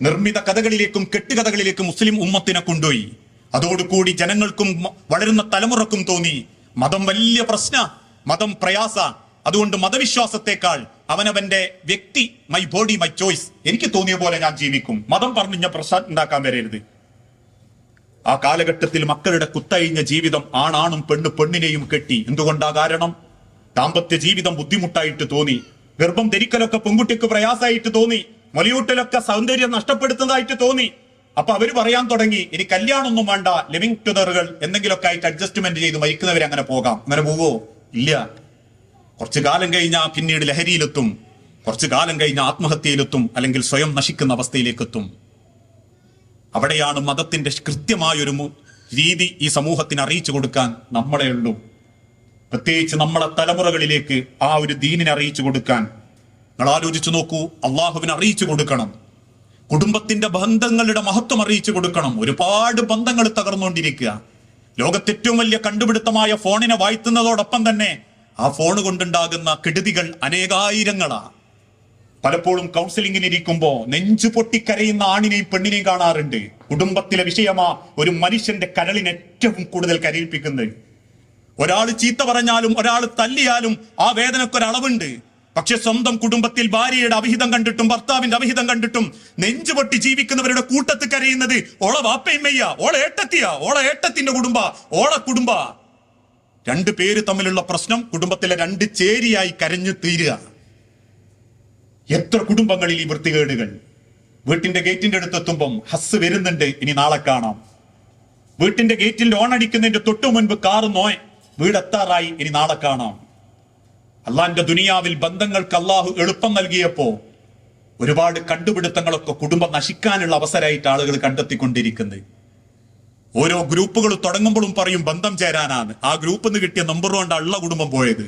Speaker 1: നിർമ്മിത കഥകളിലേക്കും കെട്ടുകഥകളിലേക്കും മുസ്ലിം ഉമ്മത്തിനെ കൊണ്ടുപോയി. അതോടുകൂടി ജനങ്ങൾക്കും വളരുന്ന തലമുറക്കും തോന്നി മതം വലിയ പ്രശ്ന, മതം പ്രയാസ. അതുകൊണ്ട് മതവിശ്വാസത്തെക്കാൾ അവനവന്റെ വ്യക്തി, മൈ ബോഡി മൈ ചോയ്സ്, എനിക്ക് തോന്നിയ പോലെ ഞാൻ ജീവിക്കും. മതം പറഞ്ഞു ഞാൻ പ്രശ്നം ഉണ്ടാക്കാൻ വരരുത്. ആ കാലഘട്ടത്തിൽ മക്കളുടെ കുത്തഴിഞ്ഞ ജീവിതം ആണാണും പെണ്ണിനെയും കെട്ടി. എന്തുകൊണ്ടാ കാരണം? ദാമ്പത്യ ജീവിതം ബുദ്ധിമുട്ടായിട്ട് തോന്നി. ഗർഭം ധരിക്കലൊക്കെ പെൺകുട്ടിക്ക് പ്രയാസമായിട്ട് തോന്നി. മുലയൂട്ടലൊക്കെ സൗന്ദര്യം നഷ്ടപ്പെടുത്തുന്നതായിട്ട് തോന്നി. അപ്പൊ അവര് പറയാൻ തുടങ്ങി, ഇനി കല്യാണമൊന്നും വേണ്ട, ലിവിങ് ടുഗറുകൾ എന്തെങ്കിലുമൊക്കെ ആയിട്ട് അഡ്ജസ്റ്റ്മെന്റ് ചെയ്ത് മരിക്കുന്നവരെ അങ്ങനെ പോകാം. അങ്ങനെ പോവോ? ഇല്ല. കുറച്ചു കാലം കഴിഞ്ഞാൽ പിന്നീട് ലഹരിയിലെത്തും, കുറച്ചു കാലം കഴിഞ്ഞാൽ ആത്മഹത്യയിലെത്തും, അല്ലെങ്കിൽ സ്വയം നശിക്കുന്ന അവസ്ഥയിലേക്കെത്തും. അവിടെയാണ് മതത്തിന്റെ കൃത്യമായൊരു രീതി ഈ സമൂഹത്തിന് അറിയിച്ചു കൊടുക്കാൻ നമ്മളെ ഉള്ളൂ. പ്രത്യേകിച്ച് നമ്മളെ തലമുറകളിലേക്ക് ആ ഒരു ദീനിനെ അറിയിച്ചു കൊടുക്കാൻ നിങ്ങൾ ആലോചിച്ചു നോക്കൂ. അള്ളാഹുവിനെ അറിയിച്ചു കൊടുക്കണം. കുടുംബത്തിന്റെ ബന്ധങ്ങളുടെ മഹത്വം അറിയിച്ചു കൊടുക്കണം. ഒരുപാട് ബന്ധങ്ങൾ തകർന്നുകൊണ്ടിരിക്കുക. ലോകത്തെ ഏറ്റവും വലിയ കണ്ടുപിടുത്തമായ ഫോണിനെ വാഴ്ത്തുന്നതോടൊപ്പം തന്നെ ആ ഫോൺ കൊണ്ടുണ്ടാകുന്ന കെടുതികൾ അനേകായിരങ്ങളാ. പലപ്പോഴും കൗൺസിലിംഗിന് ഇരിക്കുമ്പോ നെഞ്ചു പൊട്ടിക്കരയുന്ന ആണിനെയും പെണ്ണിനെയും കാണാറുണ്ട്. കുടുംബത്തിലെ വിഷയമാ ഒരു മനുഷ്യന്റെ കരളിന് ഏറ്റവും കൂടുതൽ കരയിപ്പിക്കുന്നത്. ഒരാൾ ചീത്ത പറഞ്ഞാലും ഒരാൾ തല്ലിയാലും ആ വേദനക്കൊരളവുണ്ട്. പക്ഷെ സ്വന്തം കുടുംബത്തിൽ ഭാര്യയുടെ അവിഹിതം കണ്ടിട്ടും ഭർത്താവിന്റെ അവിഹിതം കണ്ടിട്ടും നെഞ്ചുപൊട്ടി ജീവിക്കുന്നവരുടെ കൂട്ടത്തിൽ കരയുന്നത് ഓളെ വാപ്പയമ്മയ്യ, ഓളെ ഏട്ടത്തിയ, ഓളെ ഏട്ടത്തിന്റെ കുടുംബ, ഓളെ കുടുംബ. 2 പേര് തമ്മിലുള്ള പ്രശ്നം കുടുംബത്തിലെ 2 ചേരിയായി കരഞ്ഞു തീരുക. എത്ര കുടുംബങ്ങളിൽ ഈ വൃത്തികേടുകൾ. വീട്ടിന്റെ ഗേറ്റിന്റെ അടുത്തെത്തുമ്പം ഹസ് വരുന്നുണ്ട്, ഇനി നാളെ കാണാം. വീട്ടിന്റെ ഗേറ്റിൽ ലോൺ അടിക്കുന്നതിന്റെ തൊട്ടു മുൻപ് കാറ് നോയ്, വീടെത്താറായി, ഇനി നാളെ കാണാം. അള്ളാന്റെ ദുനിയാവിൽ ബന്ധങ്ങൾക്ക് അള്ളാഹു എളുപ്പം നൽകിയപ്പോ ഒരുപാട് കണ്ടുപിടുത്തങ്ങളൊക്കെ കുടുംബം നശിക്കാനുള്ള അവസരമായിട്ട് ആളുകൾ കണ്ടെത്തിക്കൊണ്ടിരിക്കുന്നത്. ഓരോ ഗ്രൂപ്പുകൾ തുടങ്ങുമ്പോഴും പറയും ബന്ധം ചേരാനാണ്. ആ ഗ്രൂപ്പിൽ നിന്ന് കിട്ടിയ നമ്പർ കൊണ്ട് ഉള്ള കുടുംബം പോയത്.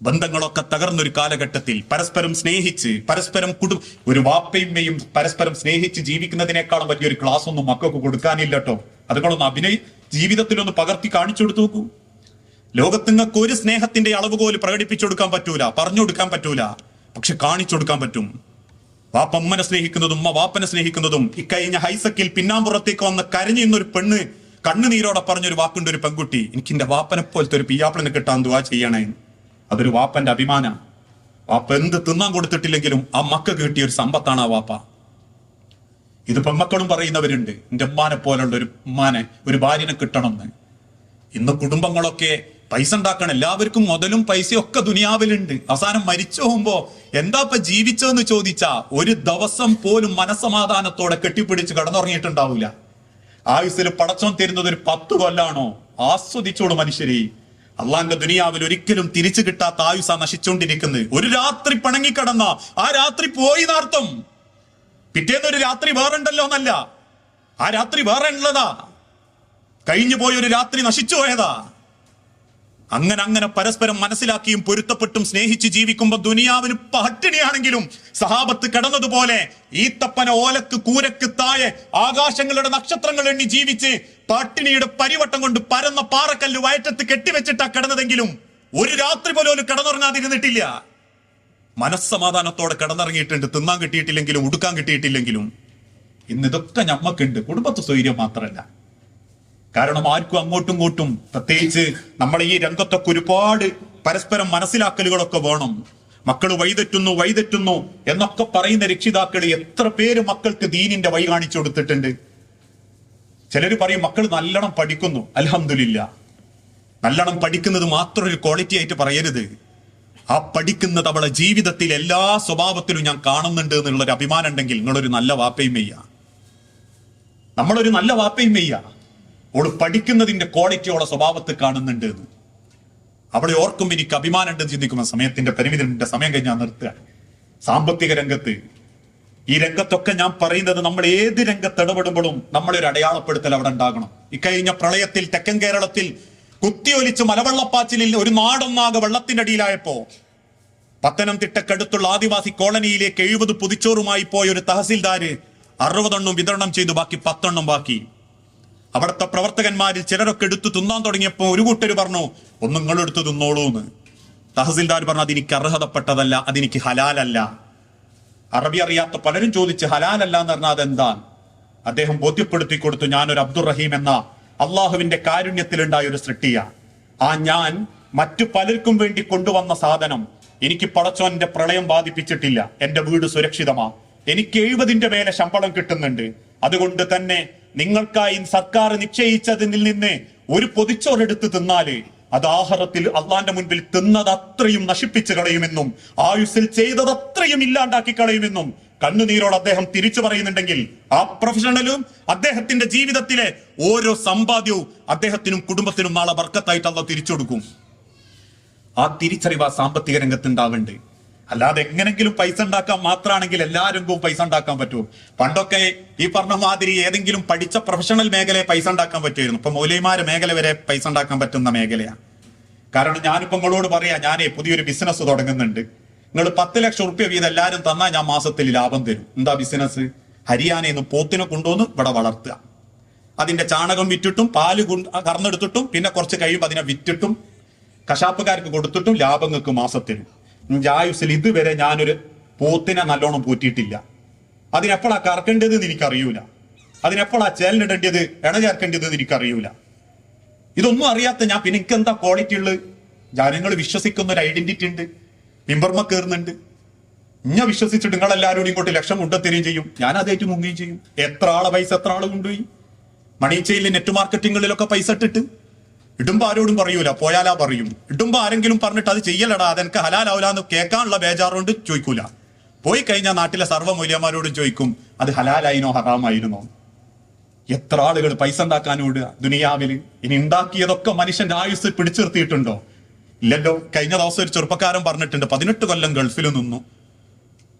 Speaker 1: ബന്ധങ്ങളൊക്കെ തകർന്നൊരു കാലഘട്ടത്തിൽ പരസ്പരം സ്നേഹിച്ച് പരസ്പരം ഒരു വാപ്പയുമ്മയും പരസ്പരം സ്നേഹിച്ച് ജീവിക്കുന്നതിനേക്കാളും വലിയൊരു ക്ലാസ് ഒന്നും മക്കൾക്ക് കൊടുക്കാനില്ല കേട്ടോ. അതുങ്ങളൊന്ന് ജീവിതത്തിലൊന്ന് പകർത്തി കാണിച്ചു കൊടുത്തു നോക്കൂ. ലോകത്ത് നിങ്ങൾക്ക് ഒരു സ്നേഹത്തിന്റെ അളവുകോല് പ്രകടിപ്പിച്ചു കൊടുക്കാൻ പറ്റൂല, പറഞ്ഞു കൊടുക്കാൻ പറ്റൂല, പക്ഷെ കാണിച്ചു കൊടുക്കാൻ പറ്റും. വാപ്പ ഉമ്മനെ സ്നേഹിക്കുന്നതും ഉമ്മ വാപ്പനെ സ്നേഹിക്കുന്നതും. ഇക്കഴിഞ്ഞ ഹൈസക്കിൽ പിന്നാമ്പുറത്തേക്ക് വന്ന് കരഞ്ഞു നിന്നൊരു പെണ്ണ് കണ്ണുനീരോടെ പറഞ്ഞൊരു വാക്കുണ്ട്, ഒരു പെൺകുട്ടി, എനിക്ക് എന്റെ വാപ്പനെ പോലത്തെ ഒരു പിയാപ്പിളിനെ കിട്ടാൻ ദുആ ചെയ്യണേ. അതൊരു വാപ്പന്റെ അഭിമാന. വാപ്പ എന്ത് തിന്നാൻ കൊടുത്തിട്ടില്ലെങ്കിലും ആ മക്കൾക്ക് കിട്ടിയ ഒരു സമ്പത്താണ് ആ വാപ്പ. ഇത് പെൺമക്കളും പറയുന്നവരുണ്ട്, എന്റെ ഉമ്മാനെ പോലുള്ള ഒരു ഉമ്മാനെ, ഒരു ഭാര്യനെ കിട്ടണമെന്ന്. ഇന്ന് കുടുംബങ്ങളൊക്കെ പൈസ ഉണ്ടാക്കണം, എല്ലാവർക്കും മുതലും പൈസയും ഒക്കെ ദുനിയാവിലുണ്ട്. അവസാനം മരിച്ചു പോകുമ്പോ എന്താ ഇപ്പൊ ജീവിച്ചതെന്ന് ചോദിച്ചാ ഒരു ദിവസം പോലും മനസ്സമാധാനത്തോടെ കെട്ടിപ്പിടിച്ച് കടന്നുറങ്ങിയിട്ടുണ്ടാവില്ല. ആയുസ്സിൽ പടച്ചോൻ തരുന്നത് ഒരു 10 കൊല്ലാണോ? ആസ്വദിച്ചോളൂ മനുഷ്യരെ. അള്ളാന്റെ ദുനിയാവിൽ ഒരിക്കലും തിരിച്ചു കിട്ടാത്ത ആയുസാ നശിച്ചുകൊണ്ടിരിക്കുന്നത്. ഒരു രാത്രി പണങ്ങിക്കടന്ന ആ രാത്രി പോയി നാർത്തം. പിറ്റേന്നൊരു രാത്രി വേറുണ്ടല്ലോ എന്നല്ല, ആ രാത്രി വേറെ ഉള്ളതാ. കഴിഞ്ഞു പോയൊരു രാത്രി നശിച്ചു പോയതാ. അങ്ങനെ പരസ്പരം മനസ്സിലാക്കിയും പൊരുത്തപ്പെട്ടും സ്നേഹിച്ച് ജീവിക്കുമ്പോ ദുനിയാവിന് പട്ടിണിയാണെങ്കിലും സഹാബത്ത് കിടന്നതുപോലെ ഈത്തപ്പന ഓലക്ക് കൂരക്ക് താഴെ ആകാശങ്ങളുടെ നക്ഷത്രങ്ങൾ എണ്ണി ജീവിച്ച് പട്ടിണിയുടെ പരിവട്ടം കൊണ്ട് പരന്ന പാറക്കല്ല് വയറ്റത്ത് കെട്ടിവെച്ചിട്ടാ കിടന്നതെങ്കിലും ഒരു രാത്രി പോലും കിടന്നുറങ്ങാതിരുന്നിട്ടില്ല. മനസ്സമാധാനത്തോടെ കിടന്നിറങ്ങിയിട്ടുണ്ട്, തിന്നാൻ കിട്ടിയിട്ടില്ലെങ്കിലും ഉടുക്കാൻ കിട്ടിയിട്ടില്ലെങ്കിലും. ഇന്ന് ഇതൊക്കെ ഞമ്മക്കുണ്ട്, കുടുംബത്ത് സ്വൈര്യം മാത്രമല്ല. കാരണം ആർക്കും അങ്ങോട്ടും ഇങ്ങോട്ടും, പ്രത്യേകിച്ച് നമ്മളെ ഈ രംഗത്തൊക്കെ ഒരുപാട് പരസ്പരം മനസ്സിലാക്കലുകളൊക്കെ വേണം. മക്കൾ വഴിതെറ്റുന്നു എന്നൊക്കെ പറയുന്ന രക്ഷിതാക്കൾ എത്ര പേര് മക്കൾക്ക് ദീനിന്റെ വഴി കാണിച്ചു കൊടുത്തിട്ടുണ്ട്. ചിലർ പറയും മക്കൾ നല്ലോണം പഠിക്കുന്നു. അൽഹംദുലില്ലാ, നല്ലോണം പഠിക്കുന്നത് മാത്രം ഒരു ക്വാളിറ്റി ആയിട്ട് പറയരുത്. ആ പഠിക്കുന്നത് അവളെ ജീവിതത്തിൽ എല്ലാ സ്വഭാവത്തിലും ഞാൻ കാണുന്നുണ്ട് എന്നുള്ളൊരു അഭിമാനം ഉണ്ടെങ്കിൽ നിങ്ങളൊരു നല്ല വാപ്പയും വയ്യ. നമ്മളൊരു നല്ല വാപ്പയും വയ്യ. ഓള് പഠിക്കുന്നതിന്റെ ക്വാളിറ്റി ഓളെ സ്വഭാവത്തിൽ കാണുന്നുണ്ട് എന്ന് അവളെ ഓർക്കുമ്പോൾ എനിക്ക് അഭിമാനം ഉണ്ടെന്ന് ചിന്തിക്കുമ്പോൾ സമയത്തിന്റെ പരിമിതിന്റെ സമയം കഴിഞ്ഞാൽ നിർത്തുക. സാമ്പത്തിക രംഗത്ത്, ഈ രംഗത്തൊക്കെ ഞാൻ പറയുന്നത് നമ്മൾ ഏത് രംഗത്ത് ഇടപെടുമ്പോഴും നമ്മളൊരു അടയാളപ്പെടുത്തൽ അവിടെ ഉണ്ടാകണം. ഇക്കഴിഞ്ഞ പ്രളയത്തിൽ തെക്കൻ കേരളത്തിൽ കുത്തിയൊലിച്ച് മലവെള്ളപ്പാച്ചിലിൽ ഒരു നാടൊന്നാകെ വെള്ളത്തിന്റെ അടിയിലായപ്പോ പത്തനംതിട്ടക്കടുത്തുള്ള ആദിവാസി കോളനിയിലേക്ക് 70 പൊതിച്ചോറുമായി പോയ ഒരു തഹസിൽദാര് 60 എണ്ണം വിതരണം ചെയ്തു, ബാക്കി 10 എണ്ണം ബാക്കി. അവിടുത്തെ പ്രവർത്തകന്മാരിൽ ചിലരൊക്കെ എടുത്തു തിന്നാൻ തുടങ്ങിയപ്പോ ഒരു കൂട്ടര് പറഞ്ഞു, ഒന്ന് നിങ്ങളെടുത്ത് തിന്നോളൂ എന്ന്. തഹസിൽദാർ പറഞ്ഞു, അതെനിക്ക് അർഹതപ്പെട്ടതല്ല, അതെനിക്ക് ഹലാലല്ല. അറബി അറിയാത്ത പലരും ചോദിച്ച് ഹലാലല്ല എന്ന് പറഞ്ഞാൽ അതെന്താ? അദ്ദേഹം ബോധ്യപ്പെടുത്തി കൊടുത്തു, ഞാനൊരു അബ്ദുറഹീം എന്ന അള്ളാഹുവിന്റെ കാരുണ്യത്തിലുണ്ടായ ഒരു സൃഷ്ടിയ. ആ ഞാൻ മറ്റു പലർക്കും വേണ്ടി കൊണ്ടുവന്ന സാധനം എനിക്ക് പടച്ചോന്റെ പ്രളയം ബാധിപ്പിച്ചിട്ടില്ല. എന്റെ വീട് സുരക്ഷിതമാ, എനിക്ക് 70ന്റെ മേലെ ശമ്പളം കിട്ടുന്നുണ്ട്. അതുകൊണ്ട് തന്നെ നിങ്ങൾക്കായി സർക്കാർ നിശ്ചയിച്ചതിൽ നിന്ന് ഒരു പൊതിച്ചോറെടുത്ത് തിന്നാല് അത് ആഖിറത്തിൽ അള്ളാന്റെ മുൻപിൽ തിന്നത് അത്രയും നശിപ്പിച്ചു കളയുമെന്നും ആയുസ്സിൽ ചെയ്തത് അത്രയും ഇല്ലാണ്ടാക്കി കളയുമെന്നും കണ്ണുനീരോട് അദ്ദേഹം തിരിച്ചു പറയുന്നുണ്ടെങ്കിൽ ആ പ്രൊഫഷണലും അദ്ദേഹത്തിന്റെ ജീവിതത്തിലെ ഓരോ സമ്പാദ്യവും അദ്ദേഹത്തിനും കുടുംബത്തിനും നാളെ ബർക്കത്തായിട്ട് അള്ളാഹ് തിരിച്ചു കൊടുക്കും. ആ തിരിച്ചറിവ് ആ സാമ്പത്തിക രംഗത്ത് ഉണ്ടാവുന്നുണ്ട്. അല്ലാതെ എങ്ങനെങ്കിലും പൈസ ഉണ്ടാക്കാൻ മാത്രമാണെങ്കിൽ എല്ലാ രംഗവും പൈസ ഉണ്ടാക്കാൻ പറ്റുമോ? പണ്ടൊക്കെ ഈ പറഞ്ഞ മാതിരി ഏതെങ്കിലും പഠിച്ച പ്രൊഫഷണൽ മേഖലയെ പൈസ ഉണ്ടാക്കാൻ പറ്റുമായിരുന്നു. ഇപ്പൊ മൗലവിമാര് മേഖല വരെ പൈസ ഉണ്ടാക്കാൻ പറ്റുന്ന മേഖലയാണ്. കാരണം ഞാനിപ്പോ നിങ്ങളോട് പറയാ, ഞാനേ പുതിയൊരു ബിസിനസ് തുടങ്ങുന്നുണ്ട്. നിങ്ങൾ 10 ലക്ഷം റുപ്യ വീതം എല്ലാവരും തന്നാൽ ഞാൻ മാസത്തിൽ ലാഭം തരും. എന്താ ബിസിനസ്? ഹരിയാനയിൽ നിന്ന് പോത്തിനെ കൊണ്ടുവന്ന് ഇവിടെ വളർത്തുക, അതിന്റെ ചാണകം വിറ്റിട്ടും പാല് കറന്നെടുത്തിട്ടും പിന്നെ കുറച്ച് കഴിയുമ്പോൾ അതിനെ വിറ്റിട്ടും കശാപ്പുകാർക്ക് കൊടുത്തിട്ടും ലാഭം നിങ്ങൾക്ക് മാസത്തിൽ. ആയുസ്സിൽ ഇതുവരെ ഞാനൊരു പോത്തിനെ നല്ലോണം പൂറ്റിയിട്ടില്ല. അതിനെപ്പോഴാ കറക്കേണ്ടതെന്ന് എനിക്കറിയൂല, അതിനെപ്പോഴാ ചേലിനിടേണ്ടത് ഇണ ചേർക്കേണ്ടതെന്ന് എനിക്കറിയൂല. ഇതൊന്നും അറിയാത്ത ഞാൻ പിന്നെ എനിക്ക് എന്താ ക്വാളിറ്റി ഉള്ളത്? ജനങ്ങൾ വിശ്വസിക്കുന്ന ഒരു ഐഡന്റിറ്റി ഉണ്ട്, മിമ്പർമ കയറുന്നുണ്ട്. ഇന്നെ വിശ്വസിച്ചിട്ട് നിങ്ങളെല്ലാവരും ഇങ്ങോട്ട് ലക്ഷം കൊണ്ടുത്തരികയും ചെയ്യും, ഞാൻ അതേറ്റ് മുങ്ങുകയും ചെയ്യും. എത്ര ആളെ പൈസ എത്ര ആള് കൊണ്ടുപോയി. മണിച്ചയിലെ നെറ്റ് മാർക്കറ്റിങ്ങളിലൊക്കെ പൈസ ഇട്ടിട്ട് ഇടുമ്പോ ആരോടും പറയൂല, പോയാലാ പറയും. ഇടുമ്പോ ആരെങ്കിലും പറഞ്ഞിട്ട് അത് ചെയ്യലടാ, അതെനിക്ക് ഹലാലാവൂല എന്ന് കേൾക്കാനുള്ള ബേജാറുകൊണ്ട് ചോദിക്കൂല. പോയി കഴിഞ്ഞാൽ നാട്ടിലെ സർവ്വ മൂല്യന്മാരോടും ചോദിക്കും അത് ഹലാലായിനോ ഹറാമായിരുന്നോ. എത്ര ആളുകൾ പൈസ ഉണ്ടാക്കാനോട് ദുനിയാവിൽ. ഇനി ഉണ്ടാക്കിയതൊക്കെ മനുഷ്യന്റെ ആയുസ് പിടിച്ചു നിർത്തിയിട്ടുണ്ടോ? ഇല്ലല്ലോ. കഴിഞ്ഞ ദിവസം ഒരു ചെറുപ്പക്കാരൻ പറഞ്ഞിട്ടുണ്ട് 18 കൊല്ലം ഗൾഫിൽ നിന്നു,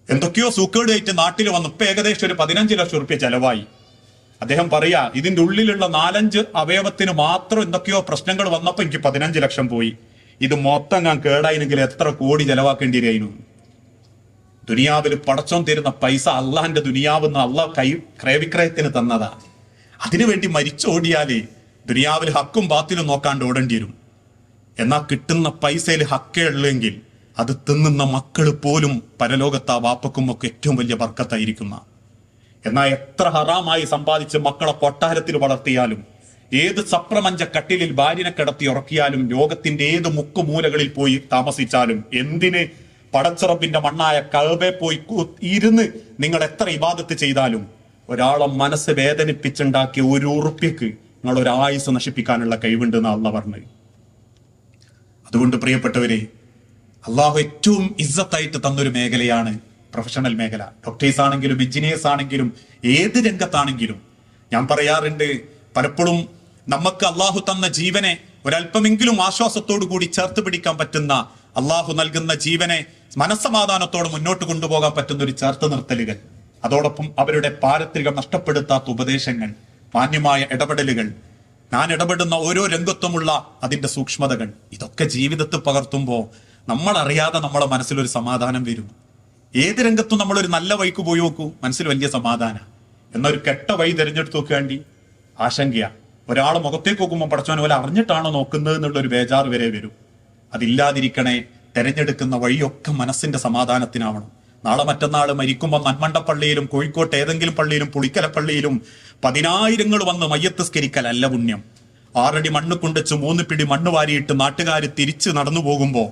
Speaker 1: എന്തൊക്കെയോ സൂക്കേടായിട്ട് നാട്ടിൽ വന്നു, ഇപ്പൊ ഏകദേശം ഒരു 15 ലക്ഷം റുപ്യ ചെലവായി. അദ്ദേഹം പറയാ ഇതിന്റെ ഉള്ളിലുള്ള 4-5 അവയവത്തിന് മാത്രം എന്തൊക്കെയോ പ്രശ്നങ്ങൾ വന്നപ്പോ എനിക്ക് 15 ലക്ഷം പോയി. ഇത് മൊത്തം ഞാൻ കേടായിനെങ്കിൽ എത്ര കോടി ചെലവാക്കേണ്ടി വരികയായിരുന്നു. ദുനിയാവിൽ പടച്ചോൻ തരുന്ന പൈസ അള്ളാഹിന്റെ ദുനിയാവെന്ന് അള്ളാഹ് ക്രയവിക്രയത്തിന് തന്നതാ. അതിനുവേണ്ടി മരിച്ചോടിയാലേ ദുനിയാവിൽ ഹക്കും ബാത്തിലും നോക്കാണ്ട് ഓടേണ്ടി വരും. എന്നാൽ കിട്ടുന്ന പൈസയിൽ ഹക്കേ ഉള്ളെങ്കിൽ അത് തിന്നുന്ന മക്കൾ പോലും പരലോകത്ത് ആ വാപ്പക്കും ഒക്കെ ഏറ്റവും വലിയ ബർക്കത്തായിരിക്കുന്ന. എന്നാൽ എത്ര ഹറാമായി സമ്പാദിച്ച് മക്കളെ കൊട്ടാരത്തിൽ വളർത്തിയാലും, ഏത് സപ്രമഞ്ച കട്ടിലിൽ ഭാര്യനെ കിടത്തി ഉറക്കിയാലും, ലോകത്തിന്റെ ഏത് മുക്കുമൂലകളിൽ പോയി താമസിച്ചാലും, എന്തിന് പടച്ചറബിന്റെ മണ്ണായ കഅബയെ പോയി ഇരുന്ന് നിങ്ങൾ എത്ര ഇബാദത്ത് ചെയ്താലും, ഒരാളെ മനസ്സ് വേദനിപ്പിച്ചുണ്ടാക്കിയ ഒരു ഉറുപ്പ്യക്ക് നിങ്ങൾ ഒരു ആയുസ് നശിപ്പിക്കാനുള്ള കഴിവുണ്ട് എന്ന് അള്ളാഹ് പറഞ്ഞു. അതുകൊണ്ട് പ്രിയപ്പെട്ടവരെ, അള്ളാഹു ഏറ്റവും ഇസ്സത്തായിട്ട് തന്നൊരു മേഖലയാണ് പ്രൊഫഷണൽ മേഖല. ഡോക്ടേഴ്സ് ആണെങ്കിലും എഞ്ചിനീയേഴ്സ് ആണെങ്കിലും ഏത് രംഗത്താണെങ്കിലും ഞാൻ പറയാറുണ്ട്, പലപ്പോഴും നമുക്ക് അള്ളാഹു തന്ന ജീവനെ ഒരല്പമെങ്കിലും ആശ്വാസത്തോടു കൂടി ചേർത്ത് പിടിക്കാൻ പറ്റുന്ന, അള്ളാഹു നൽകുന്ന ജീവനെ മനസ്സമാധാനത്തോടെ മുന്നോട്ട് കൊണ്ടുപോകാൻ പറ്റുന്ന ഒരു ചേർത്ത് നിർത്തലുകൾ, അതോടൊപ്പം അവരുടെ പാരത്രികം നഷ്ടപ്പെടുത്താത്ത ഉപദേശങ്ങൾ, മാന്യമായ ഇടപെടലുകൾ, ഞാൻ ഇടപെടുന്ന ഓരോ രംഗത്തുമുള്ള അതിന്റെ സൂക്ഷ്മതകൾ, ഇതൊക്കെ ജീവിതത്തിൽ പകർത്തുമ്പോൾ നമ്മൾ അറിയാതെ നമ്മളെ മനസ്സിലൊരു സമാധാനം വരും. ഏത് രംഗത്തും നമ്മളൊരു നല്ല വഴിക്ക് പോയി നോക്കൂ, മനസ്സിൽ വലിയ സമാധാനം. എന്നൊരു കെട്ട വഴി തിരഞ്ഞെടുത്ത് നോക്കേണ്ടി ആശങ്കയാ. ഒരാളെ മുഖത്തേക്ക് നോക്കുമ്പോൾ പടച്ചോനെ പോലെ അറിഞ്ഞിട്ടാണോ നോക്കുന്നത് എന്നുള്ളൊരു ബേജാറ് വരെ വരും. അതില്ലാതിരിക്കണേ. തെരഞ്ഞെടുക്കുന്ന വഴിയൊക്കെ മനസ്സിന്റെ സമാധാനത്തിനാവണം. നാളെ മറ്റന്നാള് മരിക്കുമ്പോൾ നന്മണ്ടപ്പള്ളിയിലും കോഴിക്കോട്ട് ഏതെങ്കിലും പള്ളിയിലും പുളിക്കലപ്പള്ളിയിലും 10,000 വന്ന് മയ്യത്തസ്കരിക്കലല്ല പുണ്യം. 6 അടി മണ്ണ് കൊണ്ടുവച്ച് 3 പിടി മണ്ണ് വാരിയിട്ട് നാട്ടുകാർ തിരിച്ച് നടന്നു പോകുമ്പോ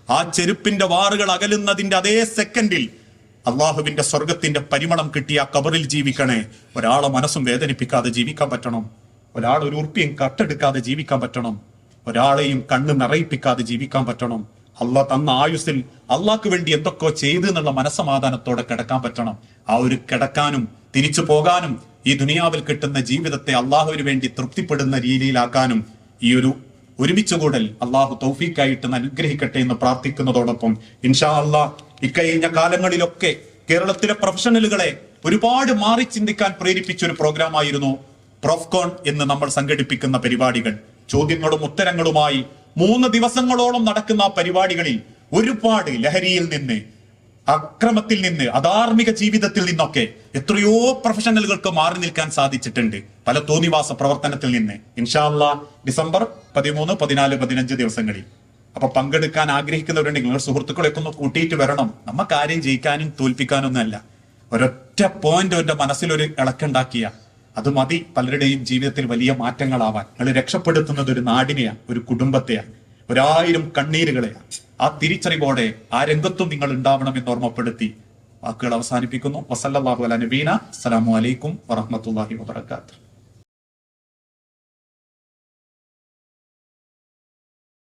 Speaker 1: ആ ചെരുപ്പിന്റെ വാറുകൾ അകലുന്നതിന്റെ അതേ സെക്കൻഡിൽ അള്ളാഹുവിന്റെ സ്വർഗത്തിന്റെ പരിമളം കിട്ടിയ ആ കബറിൽ ജീവിക്കണേ. ഒരാളെ മനസ്സും വേദനിപ്പിക്കാതെ ജീവിക്കാൻ പറ്റണം. ഒരാൾ ഒരു ഉറുപ്പിയും കട്ടെടുക്കാതെ ജീവിക്കാൻ പറ്റണം. ഒരാളെയും കണ്ണ് നിറയിപ്പിക്കാതെ ജീവിക്കാൻ പറ്റണം. അള്ളാഹ് തന്ന ആയുസ്സിൽ അള്ളാഹ്ക്ക് വേണ്ടി എന്തൊക്കെ ചെയ്തു എന്നുള്ള മനസ്സമാധാനത്തോടെ കിടക്കാൻ പറ്റണം. ആ ഒരു കിടക്കാനും തിരിച്ചു പോകാനും ഈ ദുനിയാവിൽ കിട്ടുന്ന ജീവിതത്തെ അള്ളാഹുവിന് വേണ്ടി തൃപ്തിപ്പെടുന്ന രീതിയിലാക്കാനും ഈ ഒരു ഒരുമിച്ചുകൂടൽ അള്ളാഹു തൗഫീഖായിട്ട് അനുഗ്രഹിക്കട്ടെ എന്ന് പ്രാർത്ഥിക്കുന്നതോടൊപ്പം ഇൻഷാ അള്ളാഹ് ഇക്കഴിഞ്ഞ കാലങ്ങളിലൊക്കെ കേരളത്തിലെ പ്രൊഫഷണലുകളെ ഒരുപാട് മാറി ചിന്തിക്കാൻ പ്രേരിപ്പിച്ച ഒരു പ്രോഗ്രാമായിരുന്നു പ്രൊഫ്കോൺ എന്ന് നമ്മൾ സംഘടിപ്പിക്കുന്ന പരിപാടികൾ. ചോദ്യങ്ങളും ഉത്തരങ്ങളുമായി 3 ദിവസങ്ങളോളം നടക്കുന്ന ആ പരിപാടികളിൽ ഒരുപാട് ലഹരിയിൽ നിന്ന്, അക്രമത്തിൽ നിന്ന്, അധാർമിക ജീവിതത്തിൽ നിന്നൊക്കെ എത്രയോ പ്രൊഫഷണലുകൾക്ക് മാറി നിൽക്കാൻ സാധിച്ചിട്ടുണ്ട്, പല തോന്നിവാസ പ്രവർത്തനത്തിൽ നിന്ന്. ഇൻഷാ അല്ലാഹ് ഡിസംബർ 13, 14, 15 ദിവസങ്ങളിൽ. അപ്പൊ പങ്കെടുക്കാൻ ആഗ്രഹിക്കുന്നവരുണ്ടെങ്കിൽ നിങ്ങൾ സുഹൃത്തുക്കളെയൊക്കെ ഒന്ന് കൂട്ടിയിട്ട് വരണം. നമുക്ക് ആരെയും ജയിക്കാനും തോൽപ്പിക്കാനൊന്നും അല്ല. ഒരൊറ്റ പോയിന്റ് എന്റെ മനസ്സിലൊരു ഇളക്കുണ്ടാക്കിയ അത് മതി പലരുടെയും ജീവിതത്തിൽ വലിയ മാറ്റങ്ങളാവാൻ. നിങ്ങൾ രക്ഷപ്പെടുത്തുന്നത് ഒരു നാടിനെയാണ്, ഒരു കുടുംബത്തെയാണ്, 1000 കണ്ണീരുകളെയാണ്. ആ തിരിച്ചറിവോടെ ആ രംഗത്തും നിങ്ങൾ ഉണ്ടാവണമെന്ന് ഓർമ്മപ്പെടുത്തി വാക്കുകൾ അവസാനിപ്പിക്കുന്നു. വസല്ലല്ലാഹു അലാ നബീന. അസ്സലാമു അലൈക്കും വറഹ്മത്തുള്ളാഹി വബറകാതുഹു.